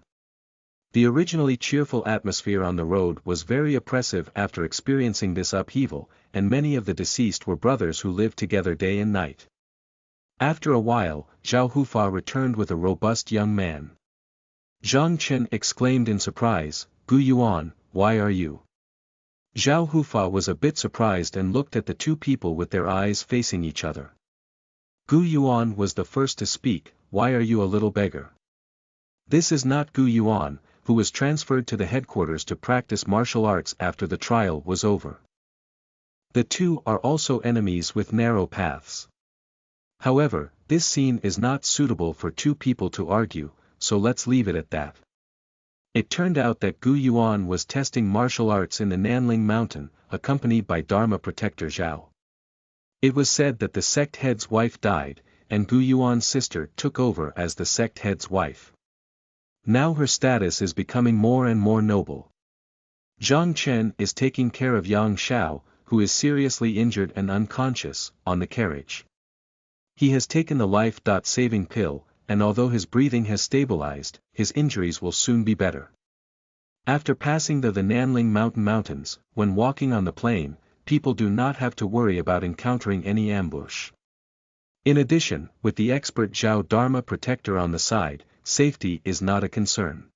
The originally cheerful atmosphere on the road was very oppressive after experiencing this upheaval, and many of the deceased were brothers who lived together day and night. After a while, Zhao Hufa returned with a robust young man. Zhang Chen exclaimed in surprise, Gu Yuan, why are you? Zhao Hufa was a bit surprised and looked at the 2 people with their eyes facing each other. Gu Yuan was the first to speak, why are you a little beggar? This is not Gu Yuan, who was transferred to the headquarters to practice martial arts after the trial was over. The 2 are also enemies with narrow paths. However, this scene is not suitable for 2 people to argue, so let's leave it at that. It turned out that Gu Yuan was testing martial arts in the Nanling Mountain, accompanied by Dharma Protector Zhao. It was said that the sect head's wife died, and Gu Yuan's sister took over as the sect head's wife. Now her status is becoming more and more noble. Zhang Chen is taking care of Yang Xiao, who is seriously injured and unconscious, on the carriage. He has taken the life-saving pill, and although his breathing has stabilized, his injuries will soon be better. After passing the Nanling Mountains, when walking on the plain, people do not have to worry about encountering any ambush. In addition, with the expert Zhao Dharma Protector on the side, safety is not a concern.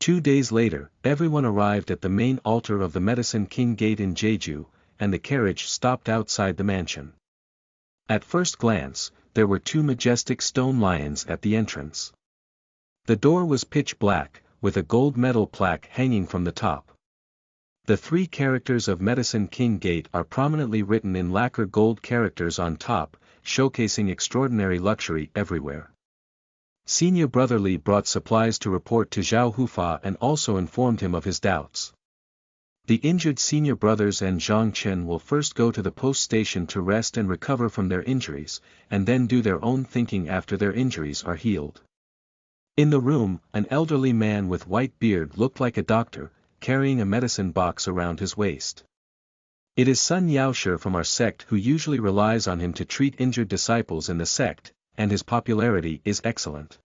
2 days later, everyone arrived at the main altar of the Medicine King Gate in Jeju, and the carriage stopped outside the mansion. At first glance, there were 2 majestic stone lions at the entrance. The door was pitch black, with a gold medal plaque hanging from the top. The 3 characters of Medicine King Gate are prominently written in lacquer gold characters on top, showcasing extraordinary luxury everywhere. Senior Brother Li brought supplies to report to Zhao Hufa and also informed him of his doubts. The injured senior brothers and Zhang Chen will first go to the post station to rest and recover from their injuries, and then do their own thinking after their injuries are healed. In the room, an elderly man with white beard looked like a doctor, carrying a medicine box around his waist. It is Sun Yaoshe from our sect who usually relies on him to treat injured disciples in the sect, and his popularity is excellent.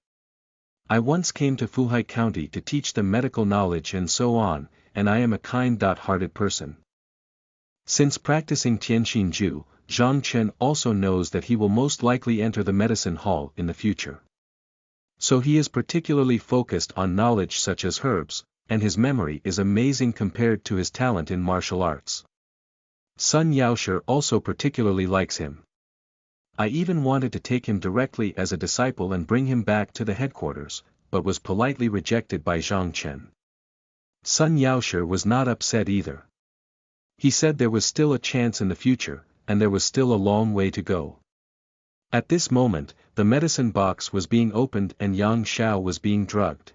I once came to Fuhai County to teach them medical knowledge and so on, and I am a kind-hearted person. Since practicing Tianxinju, Zhang Chen also knows that he will most likely enter the medicine hall in the future. So he is particularly focused on knowledge such as herbs, and his memory is amazing compared to his talent in martial arts. Sun Yaoshe also particularly likes him. I even wanted to take him directly as a disciple and bring him back to the headquarters, but was politely rejected by Zhang Chen. Sun Yaoshe was not upset either. He said there was still a chance in the future, and there was still a long way to go. At this moment, the medicine box was being opened and Yang Xiao was being drugged.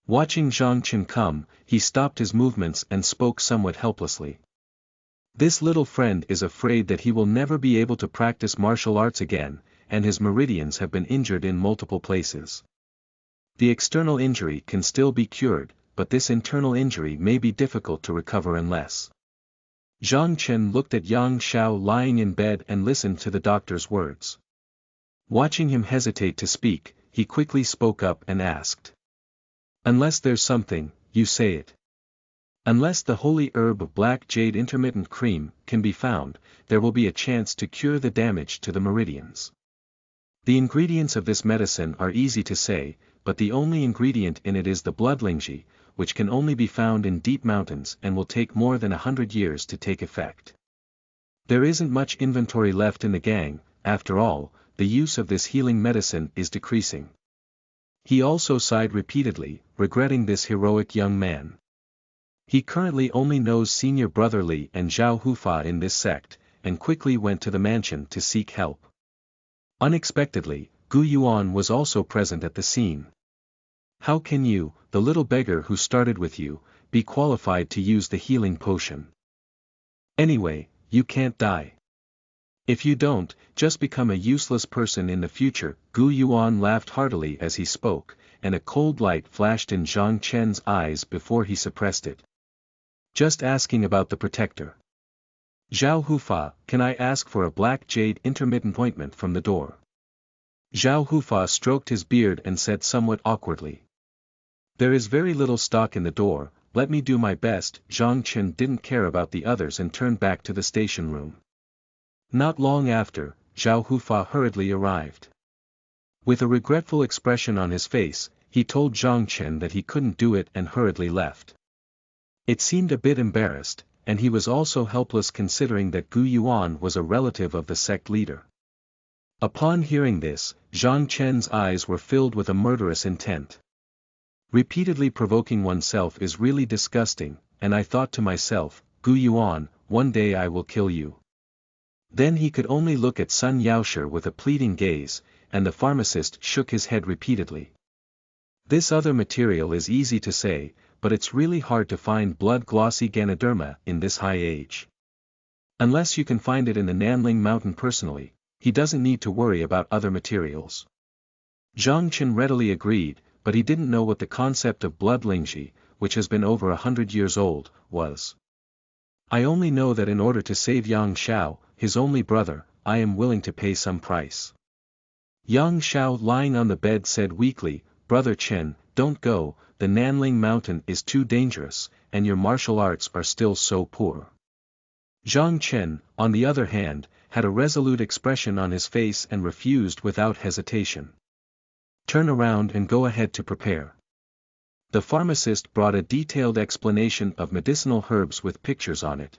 Watching Zhang Chen come, he stopped his movements and spoke somewhat helplessly. This little friend is afraid that he will never be able to practice martial arts again, and his meridians have been injured in multiple places. The external injury can still be cured, but this internal injury may be difficult to recover unless. Zhang Chen looked at Yang Xiao lying in bed and listened to the doctor's words. Watching him hesitate to speak, he quickly spoke up and asked. Unless there's something, you say it. Unless the holy herb of black jade intermittent cream can be found, there will be a chance to cure the damage to the meridians. The ingredients of this medicine are easy to say, but the only ingredient in it is the bloodlingji, which can only be found in deep mountains and will take more than 100 years to take effect. There isn't much inventory left in the gang, after all, the use of this healing medicine is decreasing. He also sighed repeatedly, regretting this heroic young man. He currently only knows Senior Brother Li and Zhao Hufa in this sect, and quickly went to the mansion to seek help. Unexpectedly, Yuan was also present at the scene. How can you, the little beggar who started with you, be qualified to use the healing potion? Anyway, you can't die. If you don't, just become a useless person in the future. Yuan laughed heartily as he spoke, and a cold light flashed in Zhang Chen's eyes before he suppressed it. Just asking about the protector. Zhao Hufa, can I ask for a black jade intermittent ointment from the door? Zhao Hufa stroked his beard and said somewhat awkwardly. There is very little stock in the door, let me do my best. Zhang Chen didn't care about the others and turned back to the station room. Not long after, Zhao Hufa hurriedly arrived. With a regretful expression on his face, he told Zhang Chen that he couldn't do it and hurriedly left. It seemed a bit embarrassed, and he was also helpless considering that Yuan was a relative of the sect leader. Upon hearing this, Zhang Chen's eyes were filled with a murderous intent. Repeatedly provoking oneself is really disgusting, and I thought to myself, Yuan, one day I will kill you. Then he could only look at Sun Yaoshe with a pleading gaze, and the pharmacist shook his head repeatedly. This other material is easy to say, but it's really hard to find blood-glossy Ganoderma in this high age. Unless you can find it in the Nanling Mountain personally, he doesn't need to worry about other materials. Zhang Chen readily agreed, but he didn't know what the concept of bloodlingji, which has been over 100 years old, was. I only know that in order to save Yang Xiao, his only brother, I am willing to pay some price. Yang Xiao lying on the bed said weakly, Brother Chen, don't go, the Nanling Mountain is too dangerous, and your martial arts are still so poor. Zhang Chen, on the other hand, had a resolute expression on his face and refused without hesitation. Turn around and go ahead to prepare. The pharmacist brought a detailed explanation of medicinal herbs with pictures on it.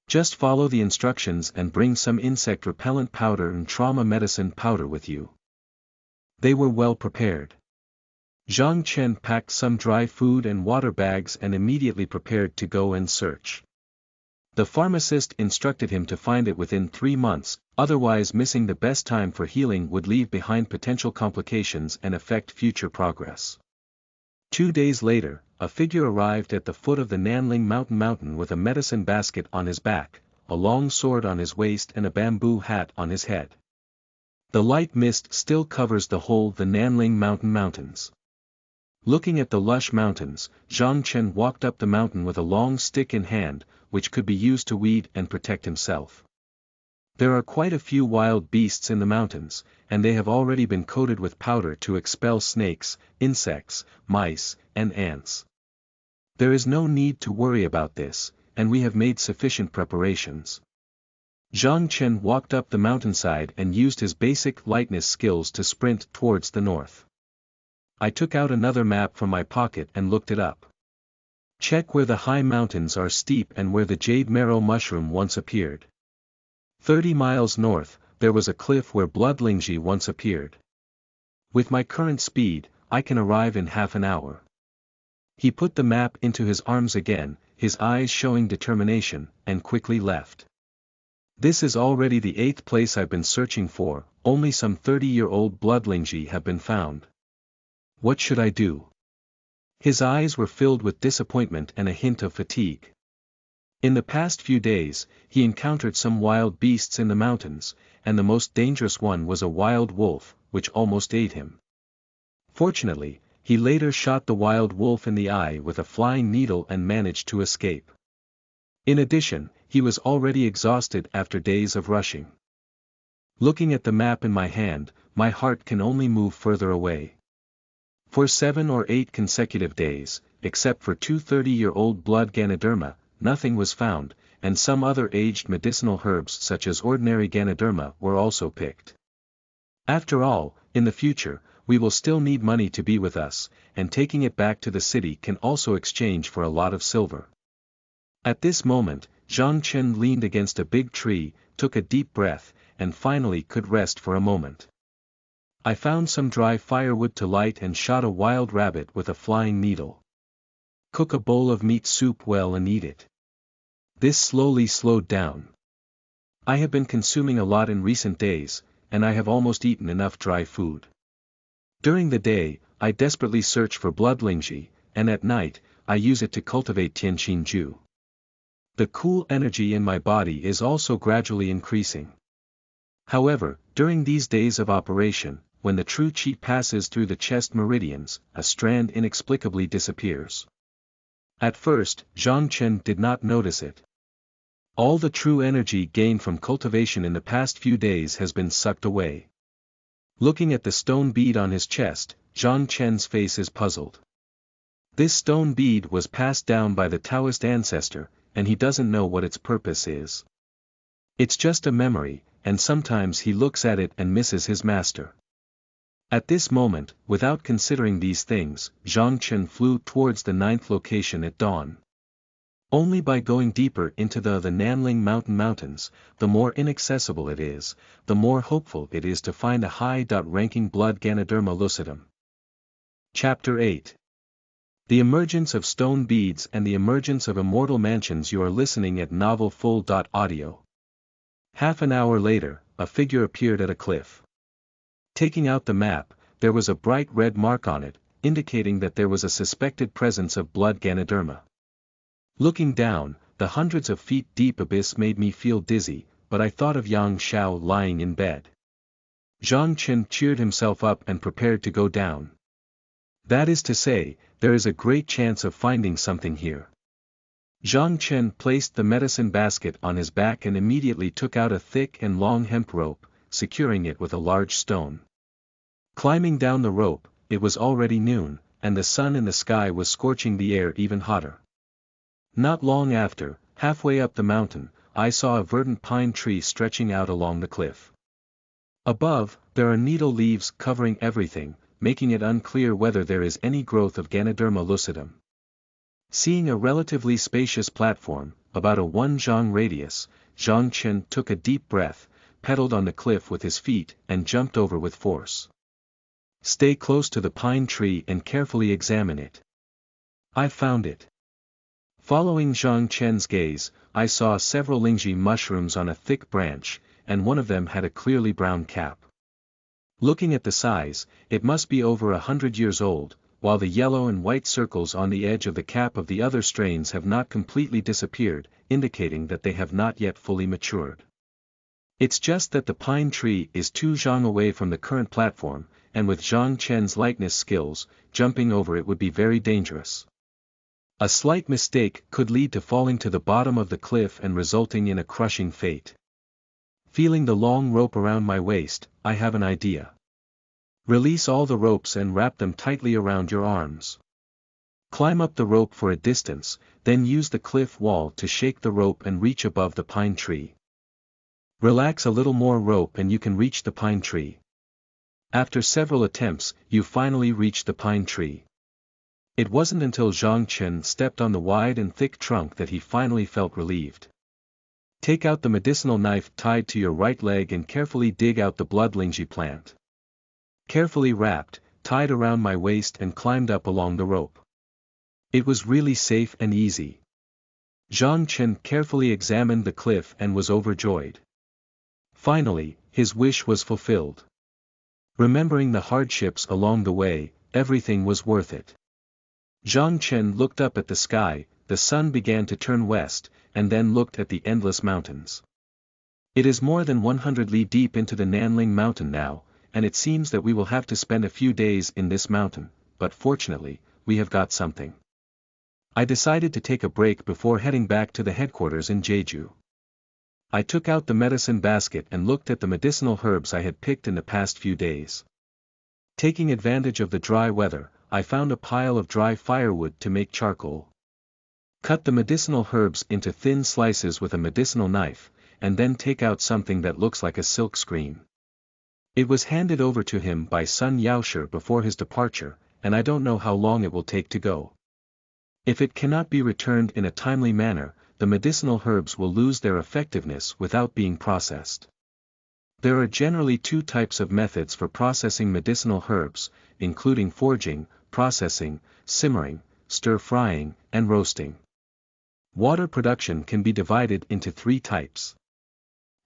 Just follow the instructions and bring some insect repellent powder and trauma medicine powder with you. They were well prepared. Zhang Chen packed some dry food and water bags and immediately prepared to go and search. The pharmacist instructed him to find it within 3 months, otherwise missing the best time for healing would leave behind potential complications and affect future progress. 2 days later, a figure arrived at the foot of the Nanling mountain with a medicine basket on his back, a long sword on his waist and a bamboo hat on his head. The light mist still covers the whole the Nanling mountains. Looking at the lush mountains, Zhang Chen walked up the mountain with a long stick in hand, which could be used to weed and protect himself. There are quite a few wild beasts in the mountains, and they have already been coated with powder to expel snakes, insects, mice, and ants. There is no need to worry about this, and we have made sufficient preparations. Zhang Chen walked up the mountainside and used his basic lightness skills to sprint towards the north. I took out another map from my pocket and looked it up. Check where the high mountains are steep and where the jade marrow mushroom once appeared. 30 miles north, there was a cliff where bloodlingji once appeared. With my current speed, I can arrive in half an hour. He put the map into his arms again, his eyes showing determination, and quickly left. This is already the 8th place I've been searching for, only some 30-year-old bloodlingji have been found. What should I do? His eyes were filled with disappointment and a hint of fatigue. In the past few days, he encountered some wild beasts in the mountains, and the most dangerous one was a wild wolf, which almost ate him. Fortunately, he later shot the wild wolf in the eye with a flying needle and managed to escape. In addition, he was already exhausted after days of rushing. Looking at the map in my hand, my heart can only move further away. For 7 or 8 consecutive days, except for 2 30-year-old blood Ganoderma, nothing was found, and some other aged medicinal herbs such as ordinary Ganoderma were also picked. After all, in the future, we will still need money to be with us, and taking it back to the city can also exchange for a lot of silver. At this moment, Zhang Chen leaned against a big tree, took a deep breath, and finally could rest for a moment. I found some dry firewood to light and shot a wild rabbit with a flying needle. Cook a bowl of meat soup well and eat it. This slowly slowed down. I have been consuming a lot in recent days, and I have almost eaten enough dry food. During the day, I desperately search for bloodlingji, and at night, I use it to cultivate tianqinju. The cool energy in my body is also gradually increasing. However, during these days of operation, when the true qi passes through the chest meridians, a strand inexplicably disappears. At first, Zhang Chen did not notice it. All the true energy gained from cultivation in the past few days has been sucked away. Looking at the stone bead on his chest, Zhang Chen's face is puzzled. This stone bead was passed down by the Taoist ancestor, and he doesn't know what its purpose is. It's just a memory, and sometimes he looks at it and misses his master. At this moment, without considering these things, Zhang Chen flew towards the 9th location at dawn. Only by going deeper into the Nanling mountains, the more inaccessible it is, the more hopeful it is to find a high-ranking blood Ganoderma lucidum. Chapter 8. The Emergence of Stone Beads and the Emergence of Immortal Mansions. You are listening at novelfull.audio. Half an hour later, a figure appeared at a cliff. Taking out the map, there was a bright red mark on it, indicating that there was a suspected presence of blood Ganoderma. Looking down, the hundreds of feet deep abyss made me feel dizzy, but I thought of Yang Xiao lying in bed. Zhang Chen cheered himself up and prepared to go down. That is to say, there is a great chance of finding something here. Zhang Chen placed the medicine basket on his back and immediately took out a thick and long hemp rope, securing it with a large stone. Climbing down the rope, it was already noon, and the sun in the sky was scorching the air even hotter. Not long after, halfway up the mountain, I saw a verdant pine tree stretching out along the cliff. Above, there are needle leaves covering everything, making it unclear whether there is any growth of Ganoderma lucidum. Seeing a relatively spacious platform, about a 1 zhang radius, Zhang Chen took a deep breath, pedaled on the cliff with his feet and jumped over with force. Stay close to the pine tree and carefully examine it. I found it. Following Zhang Chen's gaze, I saw several lingji mushrooms on a thick branch, and one of them had a clearly brown cap. Looking at the size, it must be over 100 years old, while the yellow and white circles on the edge of the cap of the other strains have not completely disappeared, indicating that they have not yet fully matured. It's just that the pine tree is 2 zhang away from the current platform, and with Zhang Chen's lightness skills, jumping over it would be very dangerous. A slight mistake could lead to falling to the bottom of the cliff and resulting in a crushing fate. Feeling the long rope around my waist, I have an idea. Release all the ropes and wrap them tightly around your arms. Climb up the rope for a distance, then use the cliff wall to shake the rope and reach above the pine tree. Relax a little more rope and you can reach the pine tree. After several attempts, you finally reach the pine tree. It wasn't until Zhang Chen stepped on the wide and thick trunk that he finally felt relieved. Take out the medicinal knife tied to your right leg and carefully dig out the blood lingji plant. Carefully wrapped, tied around my waist and climbed up along the rope. It was really safe and easy. Zhang Chen carefully examined the cliff and was overjoyed. Finally, his wish was fulfilled. Remembering the hardships along the way, everything was worth it. Zhang Chen looked up at the sky, the sun began to turn west, and then looked at the endless mountains. It is more than 100 li deep into the Nanling mountain now, and it seems that we will have to spend a few days in this mountain, but fortunately, we have got something. I decided to take a break before heading back to the headquarters in Jeju. I took out the medicine basket and looked at the medicinal herbs I had picked in the past few days. Taking advantage of the dry weather, I found a pile of dry firewood to make charcoal. Cut the medicinal herbs into thin slices with a medicinal knife, and then take out something that looks like a silk screen. It was handed over to him by Sun Yaoshe before his departure, and I don't know how long it will take to go. If it cannot be returned in a timely manner, the medicinal herbs will lose their effectiveness without being processed. There are generally 2 types of methods for processing medicinal herbs, including forging, processing, simmering, stir-frying, and roasting. Water production can be divided into 3 types.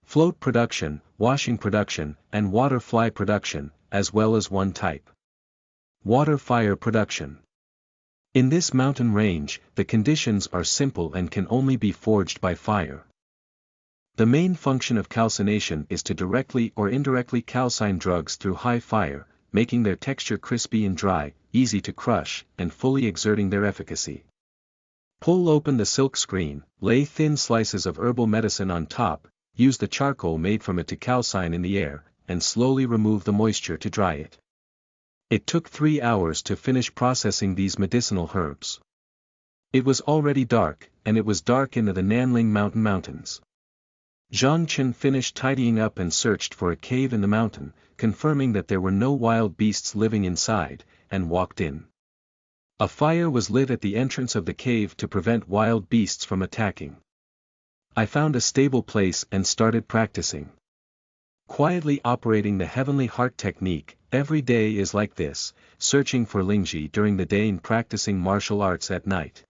Float production, washing production, and water fly production, as well as 1 type. Water fire production. In this mountain range, the conditions are simple and can only be forged by fire. The main function of calcination is to directly or indirectly calcine drugs through high fire, making their texture crispy and dry, easy to crush, and fully exerting their efficacy. Pull open the silk screen, lay thin slices of herbal medicine on top, use the charcoal made from it to calcine in the air, and slowly remove the moisture to dry it. It took 3 hours to finish processing these medicinal herbs. It was already dark, and it was dark into the Nanling mountains. Zhang Chen finished tidying up and searched for a cave in the mountain, confirming that there were no wild beasts living inside, and walked in. A fire was lit at the entrance of the cave to prevent wild beasts from attacking. I found a stable place and started practicing. Quietly operating the Heavenly Heart technique, every day is like this, searching for lingji during the day and practicing martial arts at night.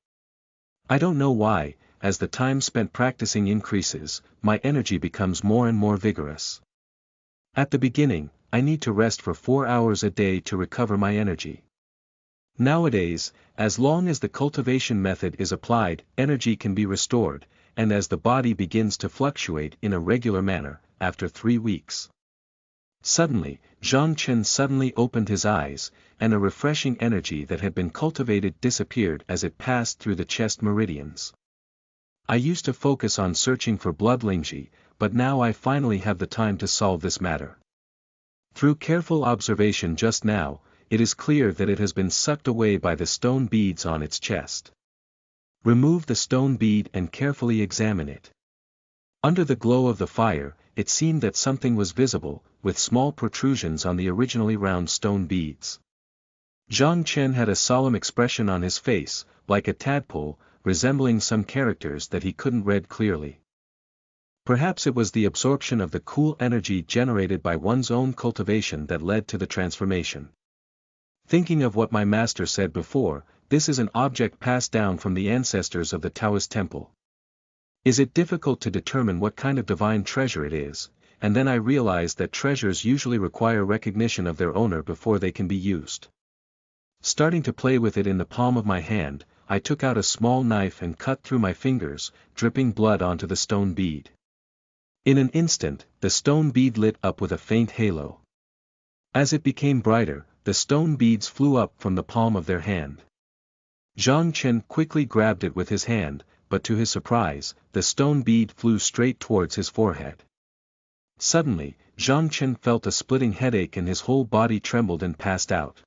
I don't know why, as the time spent practicing increases, my energy becomes more and more vigorous. At the beginning, I need to rest for 4 hours a day to recover my energy. Nowadays, as long as the cultivation method is applied, energy can be restored, and as the body begins to fluctuate in a regular manner, after 3 weeks. Suddenly, Zhang Chen suddenly opened his eyes, and a refreshing energy that had been cultivated disappeared as it passed through the chest meridians. I used to focus on searching for blood lingji, but now I finally have the time to solve this matter. Through careful observation just now, it is clear that it has been sucked away by the stone beads on its chest. Remove the stone bead and carefully examine it. Under the glow of the fire, it seemed that something was visible, with small protrusions on the originally round stone beads. Zhang Chen had a solemn expression on his face, like a tadpole, resembling some characters that he couldn't read clearly. Perhaps it was the absorption of the cool energy generated by one's own cultivation that led to the transformation. Thinking of what my master said before, this is an object passed down from the ancestors of the Taoist temple. Is it difficult to determine what kind of divine treasure it is? And then I realized that treasures usually require recognition of their owner before they can be used. Starting to play with it in the palm of my hand, I took out a small knife and cut through my fingers, dripping blood onto the stone bead. In an instant, the stone bead lit up with a faint halo. As it became brighter, the stone beads flew up from the palm of their hand. Zhang Chen quickly grabbed it with his hand, but to his surprise, the stone bead flew straight towards his forehead. Suddenly, Zhang Chen felt a splitting headache and his whole body trembled and passed out.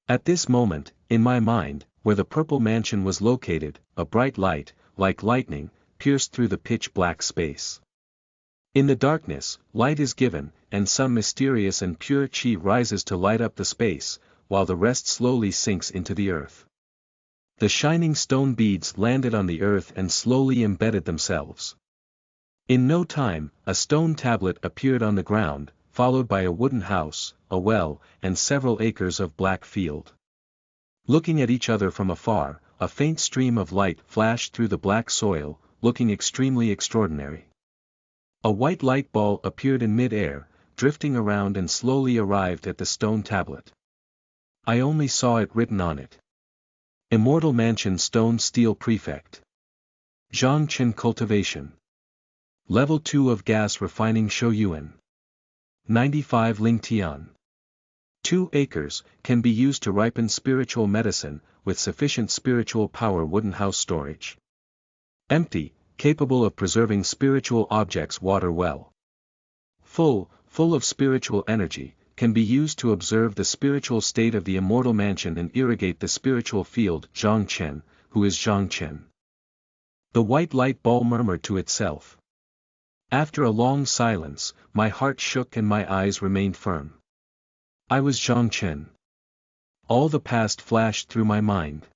At this moment, in my mind, where the purple mansion was located, a bright light, like lightning, pierced through the pitch-black space. In the darkness, light is given, and some mysterious and pure chi rises to light up the space, while the rest slowly sinks into the earth. The shining stone beads landed on the earth and slowly embedded themselves. In no time, a stone tablet appeared on the ground, followed by a wooden house, a well, and several acres of black field. Looking at each other from afar, a faint stream of light flashed through the black soil, looking extremely extraordinary. A white light ball appeared in mid-air, drifting around and slowly arrived at the stone tablet. I only saw it written on it. Immortal Mansion Stone Steel Prefect. Zhang Chen Cultivation. Level 2 of Gas Refining Yuan. 95 Ling Tian. 2 acres, can be used to ripen spiritual medicine, with sufficient spiritual power. Wooden house storage. Empty, capable of preserving spiritual objects. Water well. Full of spiritual energy, can be used to observe the spiritual state of the immortal mansion and irrigate the spiritual field. Zhang Chen, who is Zhang Chen? The white light ball murmured to itself. After a long silence, my heart shook and my eyes remained firm. I was Zhang Chen. All the past flashed through my mind.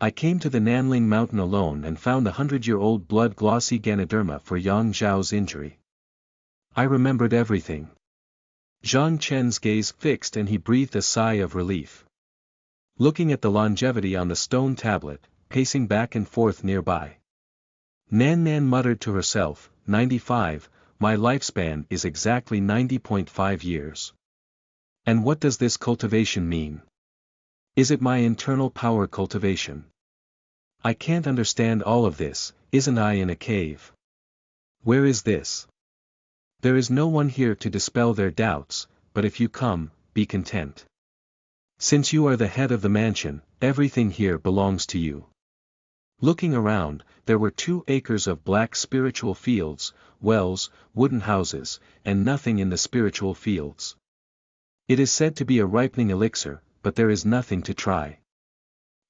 I came to the Nanling mountain alone and found the 100-year-old blood-glossy Ganoderma for Yang Zhao's injury. I remembered everything. Zhang Chen's gaze fixed and he breathed a sigh of relief. Looking at the longevity on the stone tablet, pacing back and forth nearby. Nan muttered to herself, 95, my lifespan is exactly 90.5 years. And what does this cultivation mean? Is it my internal power cultivation? I can't understand all of this. Isn't I in a cave? Where is this? There is no one here to dispel their doubts, but if you come, be content. Since you are the head of the mansion, everything here belongs to you. Looking around, there were 2 acres of black spiritual fields, wells, wooden houses, and nothing in the spiritual fields. It is said to be a ripening elixir, but there is nothing to try.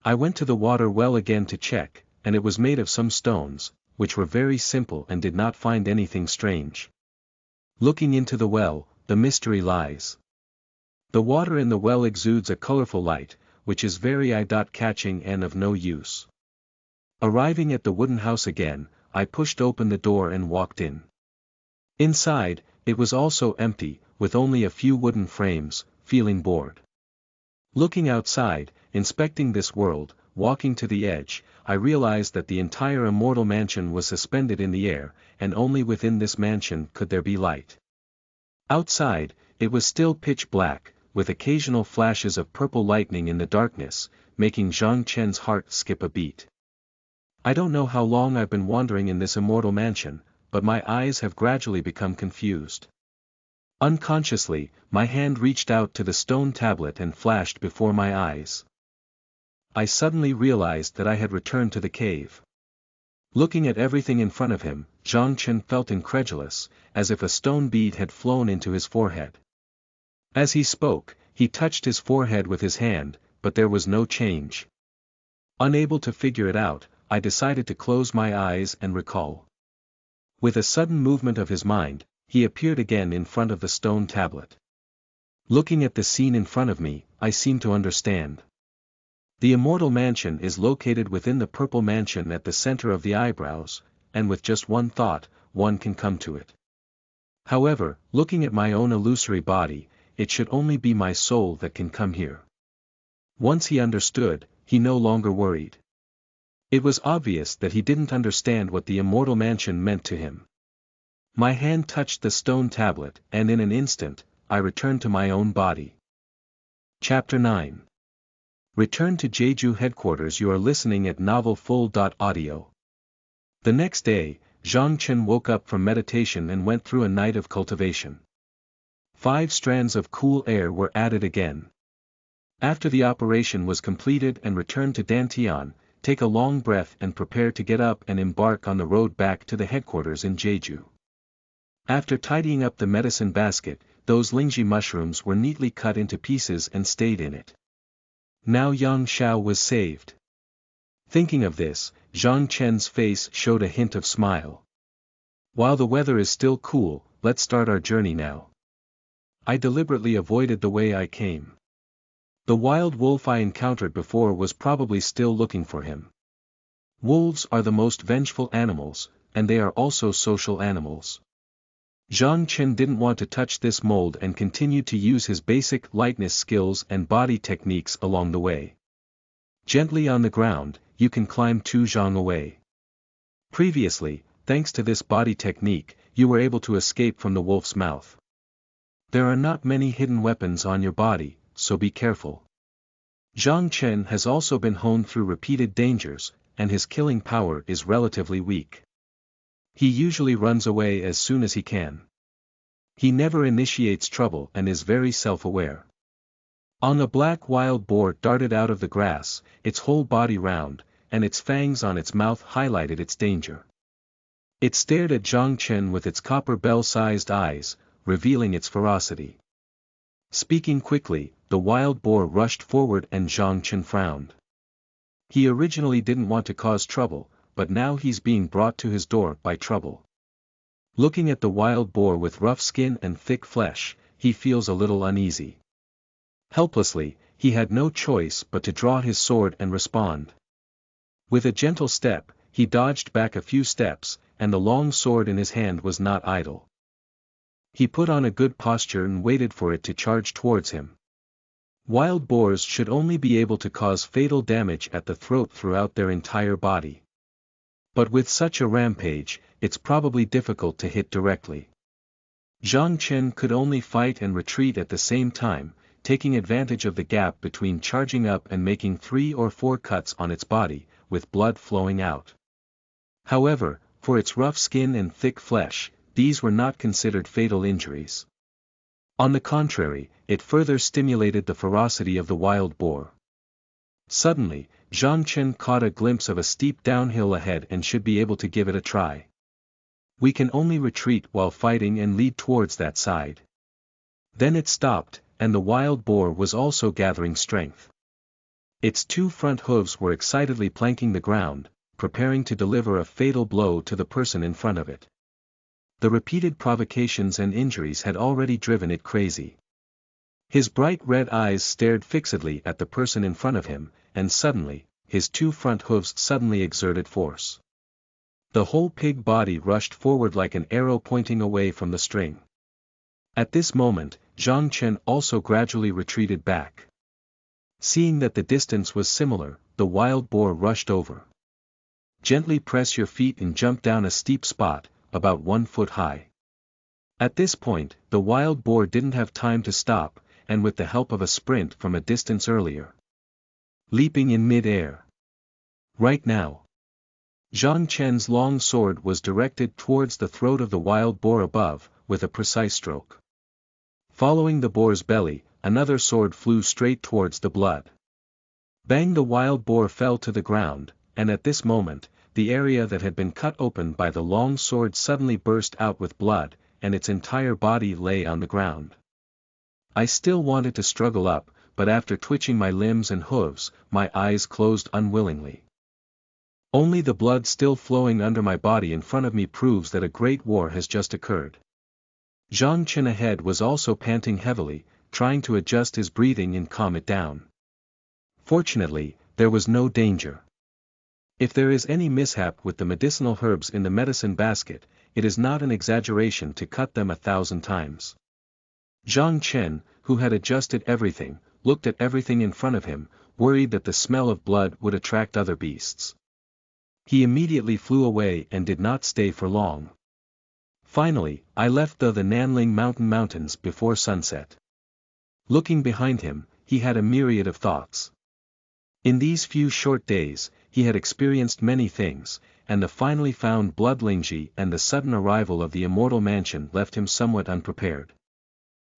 I went to the water well again to check, and it was made of some stones, which were very simple and did not find anything strange. Looking into the well, the mystery lies. The water in the well exudes a colorful light, which is very eye-catching and of no use. Arriving at the wooden house again, I pushed open the door and walked in. Inside, it was also empty, with only a few wooden frames. Feeling bored. Looking outside, inspecting this world, walking to the edge, I realized that the entire immortal mansion was suspended in the air, and only within this mansion could there be light. Outside, it was still pitch black, with occasional flashes of purple lightning in the darkness, making Zhang Chen's heart skip a beat. I don't know how long I've been wandering in this immortal mansion, but my eyes have gradually become confused. Unconsciously, my hand reached out to the stone tablet and flashed before my eyes. I suddenly realized that I had returned to the cave. Looking at everything in front of him, Zhang Chen felt incredulous, as if a stone bead had flown into his forehead. As he spoke, he touched his forehead with his hand, but there was no change. Unable to figure it out, I decided to close my eyes and recall. With a sudden movement of his mind, he appeared again in front of the stone tablet. Looking at the scene in front of me, I seem to understand. The Immortal Mansion is located within the Purple Mansion at the center of the eyebrows, and with just one thought, one can come to it. However, looking at my own illusory body, it should only be my soul that can come here. Once he understood, he no longer worried. It was obvious that he didn't understand what the Immortal Mansion meant to him. My hand touched the stone tablet, and in an instant, I returned to my own body. Chapter 9. Return to Jeju headquarters. You are listening at novelfull.audio. The next day, Zhang Chen woke up from meditation and went through a night of cultivation. 5 strands of cool air were added again. After the operation was completed and returned to Dantian, take a long breath and prepare to get up and embark on the road back to the headquarters in Jeju. After tidying up the medicine basket, those lingji mushrooms were neatly cut into pieces and stayed in it. Now Yang Xiao was saved. Thinking of this, Zhang Chen's face showed a hint of smile. While the weather is still cool, let's start our journey now. I deliberately avoided the way I came. The wild wolf I encountered before was probably still looking for him. Wolves are the most vengeful animals, and they are also social animals. Zhang Chen didn't want to touch this mold and continued to use his basic lightness skills and body techniques along the way. Gently on the ground, you can climb 2 zhang away. Previously, thanks to this body technique, you were able to escape from the wolf's mouth. There are not many hidden weapons on your body, so be careful. Zhang Chen has also been honed through repeated dangers, and his killing power is relatively weak. He usually runs away as soon as he can. He never initiates trouble and is very self-aware. On a black wild boar darted out of the grass, its whole body round, and its fangs on its mouth highlighted its danger. It stared at Zhang Chen with its copper bell-sized eyes, revealing its ferocity. Speaking quickly, the wild boar rushed forward and Zhang Chen frowned. He originally didn't want to cause trouble, but now he's being brought to his door by trouble. Looking at the wild boar with rough skin and thick flesh, he feels a little uneasy. Helplessly, he had no choice but to draw his sword and respond. With a gentle step, he dodged back a few steps, and the long sword in his hand was not idle. He put on a good posture and waited for it to charge towards him. Wild boars should only be able to cause fatal damage at the throat throughout their entire body. But with such a rampage, it's probably difficult to hit directly. Zhang Chen could only fight and retreat at the same time, taking advantage of the gap between charging up and making 3 or 4 cuts on its body, with blood flowing out. However, for its rough skin and thick flesh, these were not considered fatal injuries. On the contrary, it further stimulated the ferocity of the wild boar. Suddenly, Zhang Chen caught a glimpse of a steep downhill ahead and should be able to give it a try. We can only retreat while fighting and lead towards that side. Then it stopped, and the wild boar was also gathering strength. Its 2 front hooves were excitedly planking the ground, preparing to deliver a fatal blow to the person in front of it. The repeated provocations and injuries had already driven it crazy. His bright red eyes stared fixedly at the person in front of him, and suddenly, his 2 front hooves suddenly exerted force. The whole pig body rushed forward like an arrow pointing away from the string. At this moment, Zhang Chen also gradually retreated back. Seeing that the distance was similar, the wild boar rushed over. Gently press your feet and jump down a steep spot, about 1 foot high. At this point, the wild boar didn't have time to stop, and with the help of a sprint from a distance earlier. Leaping in mid-air. Right now. Zhang Chen's long sword was directed towards the throat of the wild boar above, with a precise stroke. Following the boar's belly, another sword flew straight towards the blood. Bang! The wild boar fell to the ground, and at this moment, the area that had been cut open by the long sword suddenly burst out with blood, and its entire body lay on the ground. I still wanted to struggle up, but after twitching my limbs and hooves, my eyes closed unwillingly. Only the blood still flowing under my body in front of me proves that a great war has just occurred. Zhang Chen ahead was also panting heavily, trying to adjust his breathing and calm it down. Fortunately, there was no danger. If there is any mishap with the medicinal herbs in the medicine basket, it is not an exaggeration to cut them 1,000 times. Zhang Chen, who had adjusted everything, looked at everything in front of him, worried that the smell of blood would attract other beasts. He immediately flew away and did not stay for long. Finally, I left the Nanling mountains before sunset. Looking behind him, he had a myriad of thoughts. In these few short days, he had experienced many things, and the finally found blood Lingji and the sudden arrival of the Immortal Mansion left him somewhat unprepared.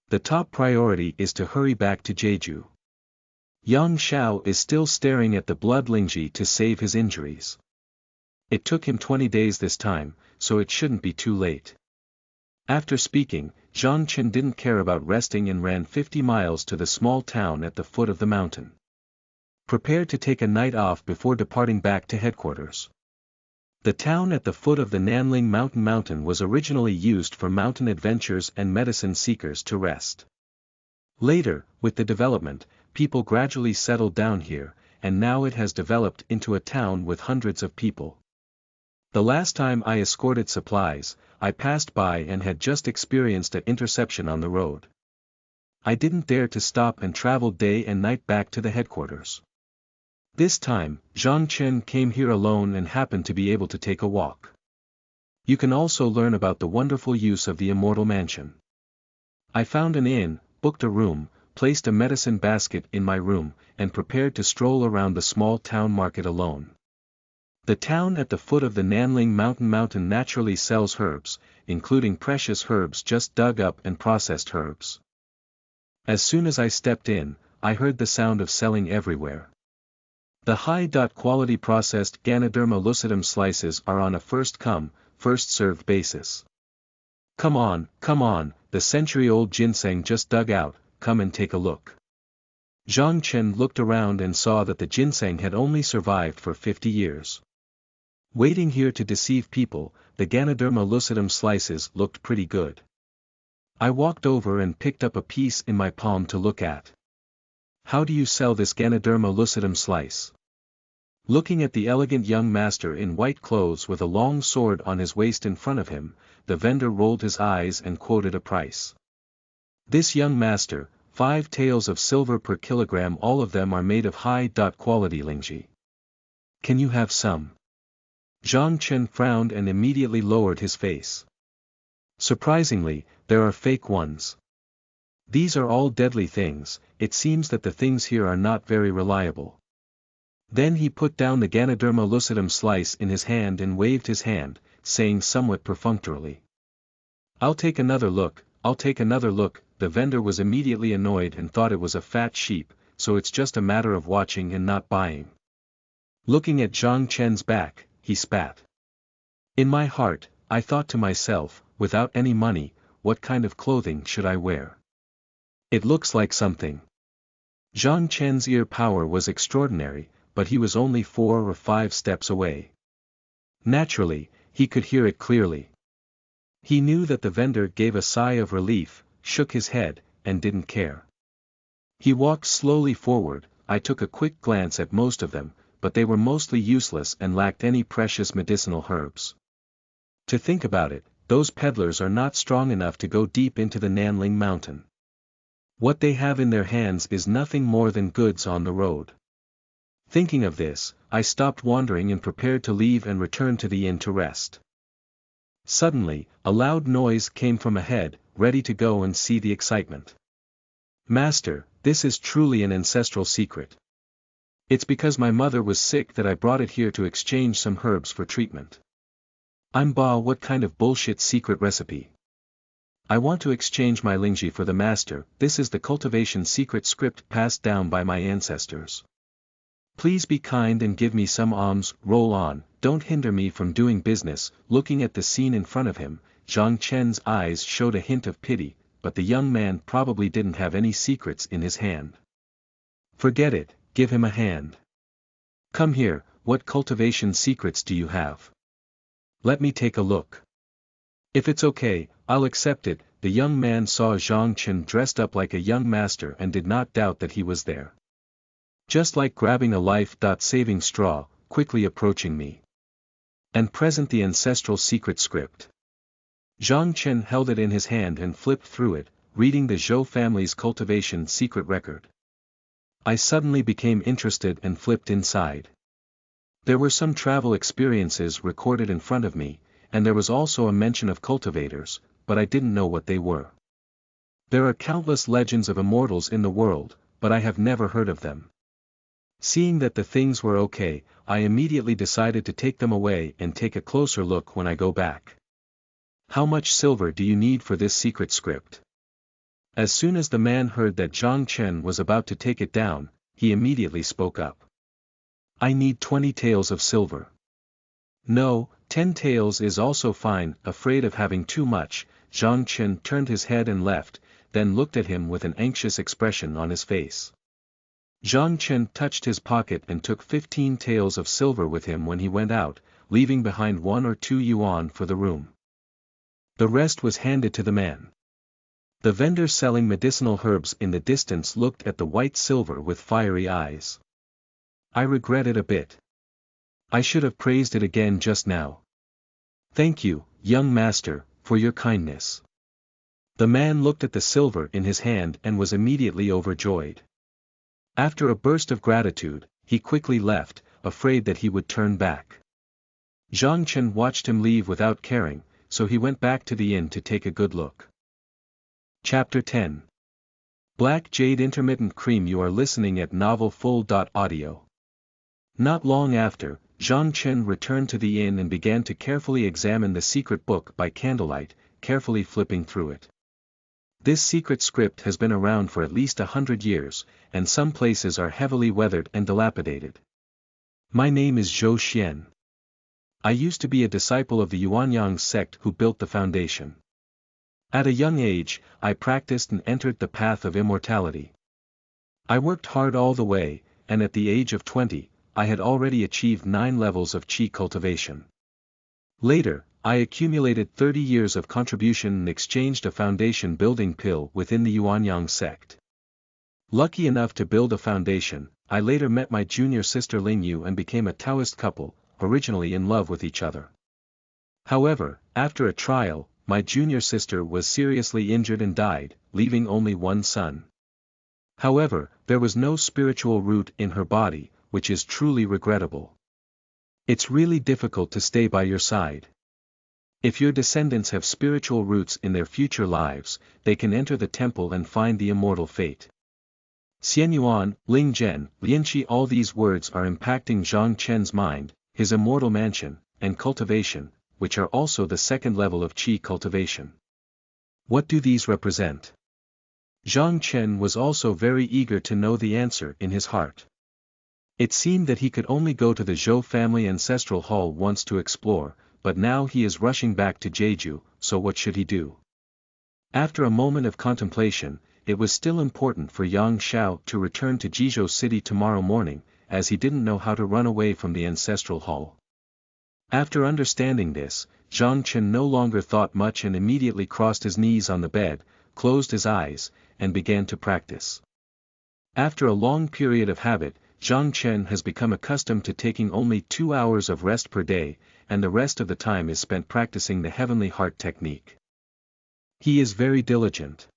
The top priority is to hurry back to Jeju. Yang Xiao is still staring at the blood Lingji to save his injuries. It took him 20 days this time, so it shouldn't be too late. After speaking, Zhang Chen didn't care about resting and ran 50 miles to the small town at the foot of the mountain. Prepared to take a night off before departing back to headquarters. The town at the foot of the Nanling mountain was originally used for mountain adventures and medicine seekers to rest. Later, with the development, people gradually settled down here, and now it has developed into a town with hundreds of people. The last time I escorted supplies, I passed by and had just experienced an interception on the road. I didn't dare to stop and traveled day and night back to the headquarters. This time, Zhang Chen came here alone and happened to be able to take a walk. You can also learn about the wonderful use of the Immortal Mansion. I found an inn, booked a room, placed a medicine basket in my room, and prepared to stroll around the small town market alone. The town at the foot of the Nanling mountain naturally sells herbs, including precious herbs just dug up and processed herbs. As soon as I stepped in, I heard the sound of selling everywhere. The high-quality processed Ganoderma lucidum slices are on a first-come, first-served basis. Come on, the century-old ginseng just dug out, come and take a look. Zhang Chen looked around and saw that the ginseng had only survived for 50 years. Waiting here to deceive people, the Ganoderma lucidum slices looked pretty good. I walked over and picked up a piece in my palm to look at. How do you sell this Ganoderma lucidum slice? Looking at the elegant young master in white clothes with a long sword on his waist in front of him, the vendor rolled his eyes and quoted a price. This young master, 5 taels of silver per kilogram, all of them are made of high-quality Lingji. Can you have some? Zhang Chen frowned and immediately lowered his face. Surprisingly, there are fake ones. These are all deadly things, it seems that the things here are not very reliable. Then he put down the Ganoderma lucidum slice in his hand and waved his hand, saying somewhat perfunctorily. I'll take another look, the vendor was immediately annoyed and thought it was a fat sheep, so it's just a matter of watching and not buying. Looking at Zhang Chen's back, he spat. In my heart, I thought to myself, without any money, what kind of clothing should I wear? It looks like something. Zhang Chen's ear power was extraordinary, but he was only 4 or 5 steps away. Naturally, he could hear it clearly. He knew that the vendor gave a sigh of relief, shook his head, and didn't care. He walked slowly forward. I took a quick glance at most of them, but they were mostly useless and lacked any precious medicinal herbs. To think about it, those peddlers are not strong enough to go deep into the Nanling mountain. What they have in their hands is nothing more than goods on the road. Thinking of this, I stopped wandering and prepared to leave and return to the inn to rest. Suddenly, a loud noise came from ahead, ready to go and see the excitement. Master, this is truly an ancestral secret. It's because my mother was sick that I brought it here to exchange some herbs for treatment. What kind of bullshit secret recipe? I want to exchange my Lingji for the master. This is the cultivation secret script passed down by my ancestors. Please be kind and give me some alms. Roll on, don't hinder me from doing business. Looking at the scene in front of him, Zhang Chen's eyes showed a hint of pity, but the young man probably didn't have any secrets in his hand. Forget it, give him a hand. Come here, what cultivation secrets do you have? Let me take a look. If it's okay, I'll accept it. The the young man saw Zhang Chen dressed up like a young master and did not doubt that he was there. Just like grabbing a life-saving straw, quickly approaching me. And present the ancestral secret script. Zhang Chen held it in his hand and flipped through it, reading the Zhou family's cultivation secret record. I suddenly became interested and flipped inside. There were some travel experiences recorded in front of me, and there was also a mention of cultivators, but I didn't know what they were. There are countless legends of immortals in the world, but I have never heard of them. Seeing that the things were okay, I immediately decided to take them away and take a closer look when I go back. How much silver do you need for this secret script? As soon as the man heard that Zhang Chen was about to take it down, he immediately spoke up. I need 20 taels of silver. No, 10 taels is also fine. Afraid of having too much, Zhang Chen turned his head and left, then looked at him with an anxious expression on his face. Zhang Chen touched his pocket and took 15 taels of silver with him when he went out, leaving behind 1 or 2 yuan for the room. The rest was handed to the man. The vendor selling medicinal herbs in the distance looked at the white silver with fiery eyes. I regret it a bit. I should have praised it again just now. Thank you, young master, for your kindness. The man looked at the silver in his hand and was immediately overjoyed. After a burst of gratitude, he quickly left, afraid that he would turn back. Zhang Chen watched him leave without caring, so he went back to the inn to take a good look. Chapter 10. Black Jade Intermittent Cream. You are listening at novelfull.audio. Not long after, Zhang Chen returned to the inn and began to carefully examine the secret book by candlelight, carefully flipping through it. This secret script has been around for at least 100 years, and some places are heavily weathered and dilapidated. My name is Zhou Xian. I used to be a disciple of the Yuan sect who built the foundation. At a young age, I practiced and entered the path of immortality. I worked hard all the way, and at the age of 20, I had already achieved 9 levels of qi cultivation. Later, I accumulated 30 years of contribution and exchanged a foundation building pill within the Yuan sect. Lucky enough to build a foundation, I later met my junior sister Ling Yu and became a Taoist couple, originally in love with each other. However, after a trial, my junior sister was seriously injured and died, leaving only one son. However, there was no spiritual root in her body, which is truly regrettable. It's really difficult to stay by your side. If your descendants have spiritual roots in their future lives, they can enter the temple and find the immortal fate. Xian Yuan, Ling Zhen, Lianqi. All these words are impacting Zhang Chen's mind, his immortal mansion, and cultivation, which are also the second level of qi cultivation. What do these represent? Zhang Chen was also very eager to know the answer in his heart. It seemed that he could only go to the Zhou family ancestral hall once to explore, but now he is rushing back to Jeju, so what should he do? After a moment of contemplation, it was still important for Yang Xiao to return to Jeju city tomorrow morning, as he didn't know how to run away from the ancestral hall. After understanding this, Zhang Chen no longer thought much and immediately crossed his knees on the bed, closed his eyes, and began to practice. After a long period of habit, Zhang Chen has become accustomed to taking only 2 hours of rest per day, and the rest of the time is spent practicing the heavenly heart technique. He is very diligent.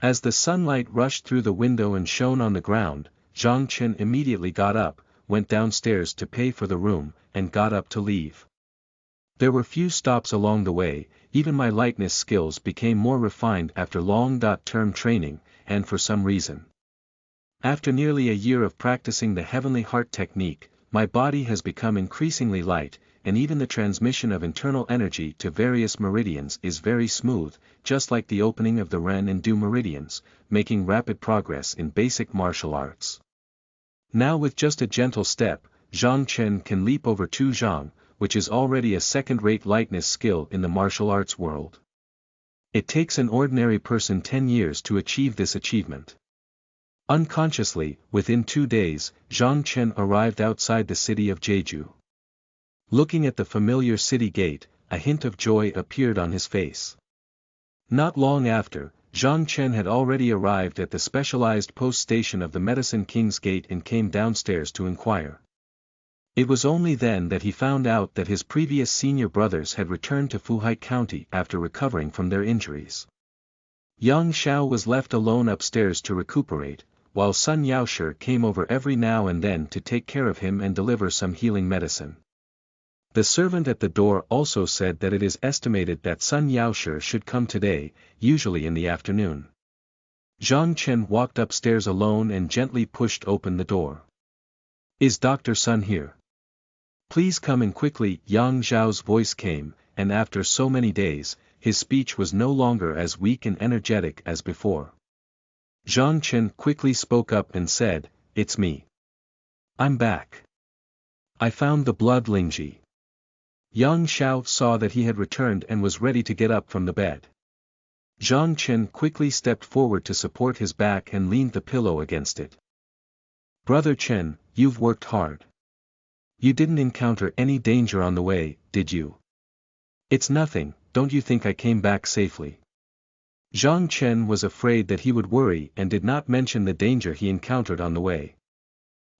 As the sunlight rushed through the window and shone on the ground, Zhang Chen immediately got up, went downstairs to pay for the room, and got up to leave. There were few stops along the way. Even my lightness skills became more refined after long-term training, and for some reason. After nearly a year of practicing the heavenly heart technique, my body has become increasingly light, and even the transmission of internal energy to various meridians is very smooth, just like the opening of the Ren and Du meridians, making rapid progress in basic martial arts. Now with just a gentle step, Zhang Chen can leap over Tu Zhang, which is already a second-rate lightness skill in the martial arts world. It takes an ordinary person 10 years to achieve this achievement. Unconsciously, within 2 days, Zhang Chen arrived outside the city of Jeju. Looking at the familiar city gate, a hint of joy appeared on his face. Not long after, Zhang Chen had already arrived at the specialized post station of the Medicine King's Gate and came downstairs to inquire. It was only then that he found out that his previous senior brothers had returned to Fuhai County after recovering from their injuries. Young Zhao was left alone upstairs to recuperate, while Sun Yaoshi came over every now and then to take care of him and deliver some healing medicine. The servant at the door also said that it is estimated that Sun Yaoshi should come today, usually in the afternoon. Zhang Chen walked upstairs alone and gently pushed open the door. "Is Dr. Sun here? Please come in quickly." Yang Zhao's voice came, and after so many days, his speech was no longer as weak and energetic as before. Zhang Chen quickly spoke up and said, "It's me. I'm back. I found the blood Lingji." Yang Zhao saw that he had returned and was ready to get up from the bed. Zhang Chen quickly stepped forward to support his back and leaned the pillow against it. "Brother Chen, you've worked hard. You didn't encounter any danger on the way, did you?" "It's nothing, don't you think I came back safely?" Zhang Chen was afraid that he would worry and did not mention the danger he encountered on the way.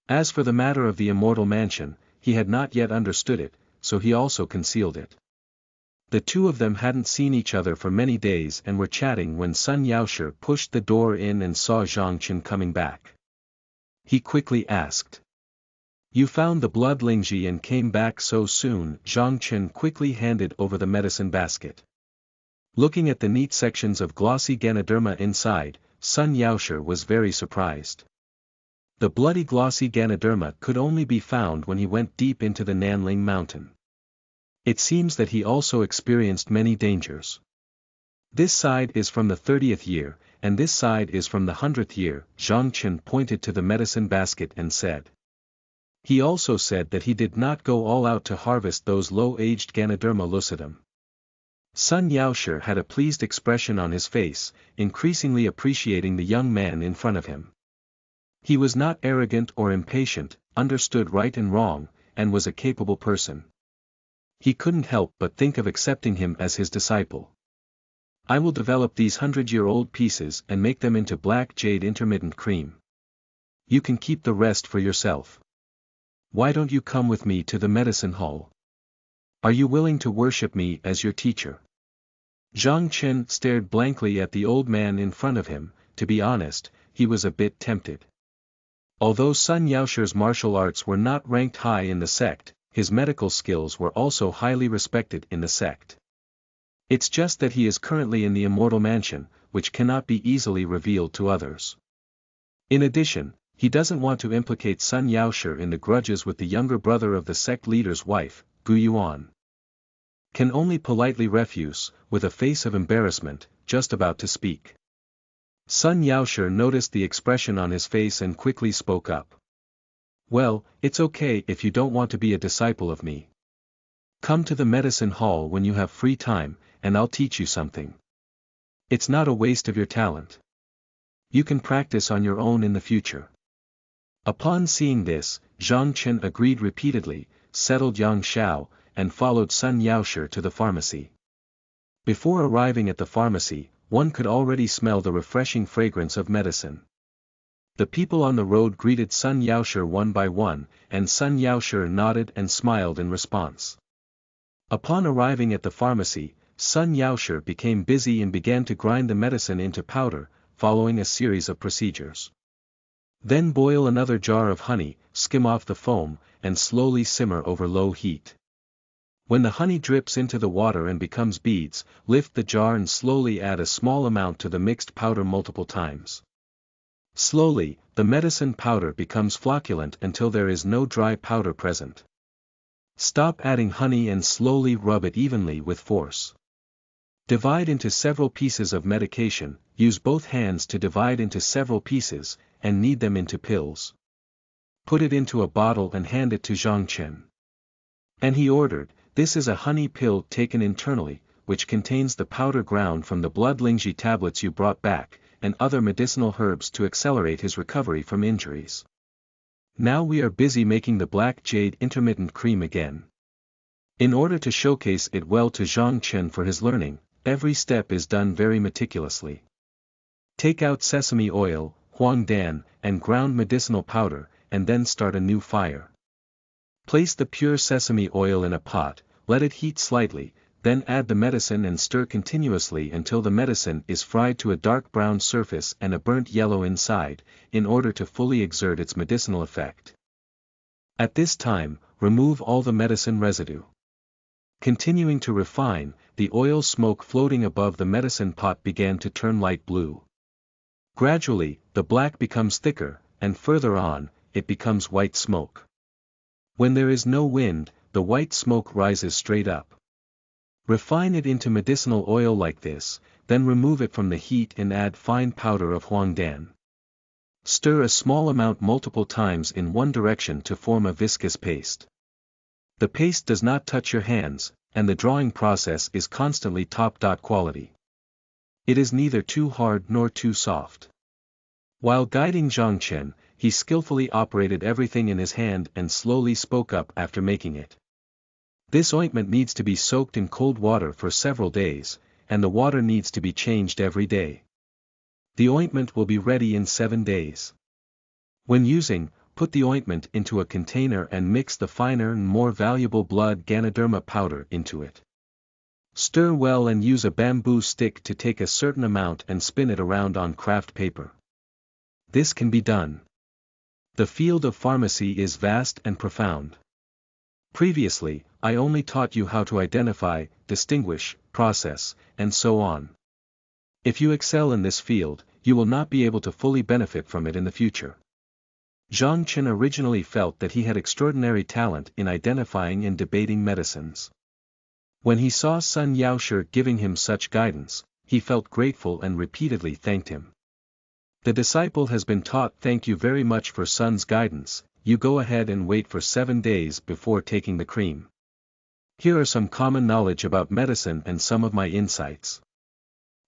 As for the matter of the Immortal Mansion, he had not yet understood it, so he also concealed it. The two of them hadn't seen each other for many days and were chatting when Sun Yaoshi pushed the door in and saw Zhang Chen coming back. He quickly asked, "You found the blood Lingji and came back so soon?" Zhang Chen quickly handed over the medicine basket. Looking at the neat sections of glossy Ganoderma inside, Sun Yaoshi was very surprised. The bloody glossy Ganoderma could only be found when he went deep into the Nanling mountain. It seems that he also experienced many dangers. "This side is from the 30th year, and this side is from the 100th year," Zhang Chen pointed to the medicine basket and said. He also said that he did not go all out to harvest those low-aged Ganoderma lucidum. Sun Yaoshi had a pleased expression on his face, increasingly appreciating the young man in front of him. He was not arrogant or impatient, understood right and wrong, and was a capable person. He couldn't help but think of accepting him as his disciple. "I will develop these 100-year-old pieces and make them into black jade intermittent cream. You can keep the rest for yourself. Why don't you come with me to the medicine hall? Are you willing to worship me as your teacher?" Zhang Chen stared blankly at the old man in front of him. To be honest, he was a bit tempted. Although Sun Yaoshi's martial arts were not ranked high in the sect, his medical skills were also highly respected in the sect. It's just that he is currently in the Immortal Mansion, which cannot be easily revealed to others. In addition, he doesn't want to implicate Sun Yaoshi in the grudges with the younger brother of the sect leader's wife, Yuan. Can only politely refuse, with a face of embarrassment, just about to speak. Sun Yaoshi noticed the expression on his face and quickly spoke up. "Well, it's okay if you don't want to be a disciple of me. Come to the medicine hall when you have free time, and I'll teach you something. It's not a waste of your talent. You can practice on your own in the future." Upon seeing this, Zhang Chen agreed repeatedly, settled Yang Zhao, and followed Sun Yaoshi to the pharmacy. Before arriving at the pharmacy, one could already smell the refreshing fragrance of medicine. The people on the road greeted Sun Yaoshi one by one, and Sun Yaoshi nodded and smiled in response. Upon arriving at the pharmacy, Sun Yaoshi became busy and began to grind the medicine into powder, following a series of procedures. Then boil another jar of honey, skim off the foam, and slowly simmer over low heat. When the honey drips into the water and becomes beads, lift the jar and slowly add a small amount to the mixed powder multiple times. Slowly, the medicine powder becomes flocculent until there is no dry powder present. Stop adding honey and slowly rub it evenly with force. Divide into several pieces of medication, use both hands to divide into several pieces, and knead them into pills. Put it into a bottle and hand it to Zhang Chen. And he ordered, "This is a honey pill taken internally, which contains the powder ground from the blood Lingji tablets you brought back, and other medicinal herbs to accelerate his recovery from injuries. Now we are busy making the black jade intermittent cream again." In order to showcase it well to Zhang Chen for his learning, every step is done very meticulously. Take out sesame oil, huangdan, and ground medicinal powder, and then start a new fire. Place the pure sesame oil in a pot, let it heat slightly, then add the medicine and stir continuously until the medicine is fried to a dark brown surface and a burnt yellow inside, in order to fully exert its medicinal effect. At this time, remove all the medicine residue. Continuing to refine, the oil smoke floating above the medicine pot began to turn light blue. Gradually, the black becomes thicker, and further on, it becomes white smoke. When there is no wind, the white smoke rises straight up. Refine it into medicinal oil like this, then remove it from the heat and add fine powder of huangdan. Stir a small amount multiple times in one direction to form a viscous paste. The paste does not touch your hands, and the drawing process is constantly top quality. It is neither too hard nor too soft. While guiding Zhang Chen, he skillfully operated everything in his hand and slowly spoke up after making it. This ointment needs to be soaked in cold water for several days, and the water needs to be changed every day. The ointment will be ready in 7 days. When using, put the ointment into a container and mix the finer and more valuable blood Ganoderma powder into it. Stir well and use a bamboo stick to take a certain amount and spin it around on craft paper. This can be done. The field of pharmacy is vast and profound. Previously, I only taught you how to identify, distinguish, process, and so on. If you excel in this field, you will not be able to fully benefit from it in the future. Zhang Chen originally felt that he had extraordinary talent in identifying and debating medicines. When he saw Sun Yaoshe giving him such guidance, he felt grateful and repeatedly thanked him. The disciple has been taught. Thank you very much for Sun's guidance. You go ahead and wait for 7 days before taking the cream. Here are some common knowledge about medicine and some of my insights.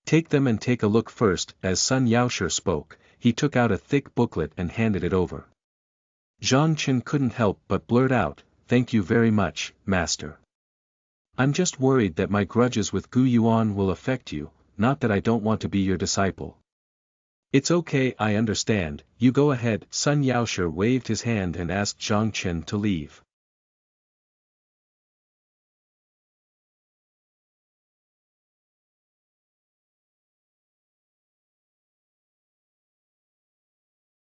Take them and take a look first. As Sun Yaoshe spoke, he took out a thick booklet and handed it over. Zhang Chen couldn't help but blurt out, "Thank you very much, master. I'm just worried that my grudges with Yuan will affect you, not that I don't want to be your disciple." "It's okay, I understand, you go ahead." Sun Yaoshe waved his hand and asked Zhang Chen to leave.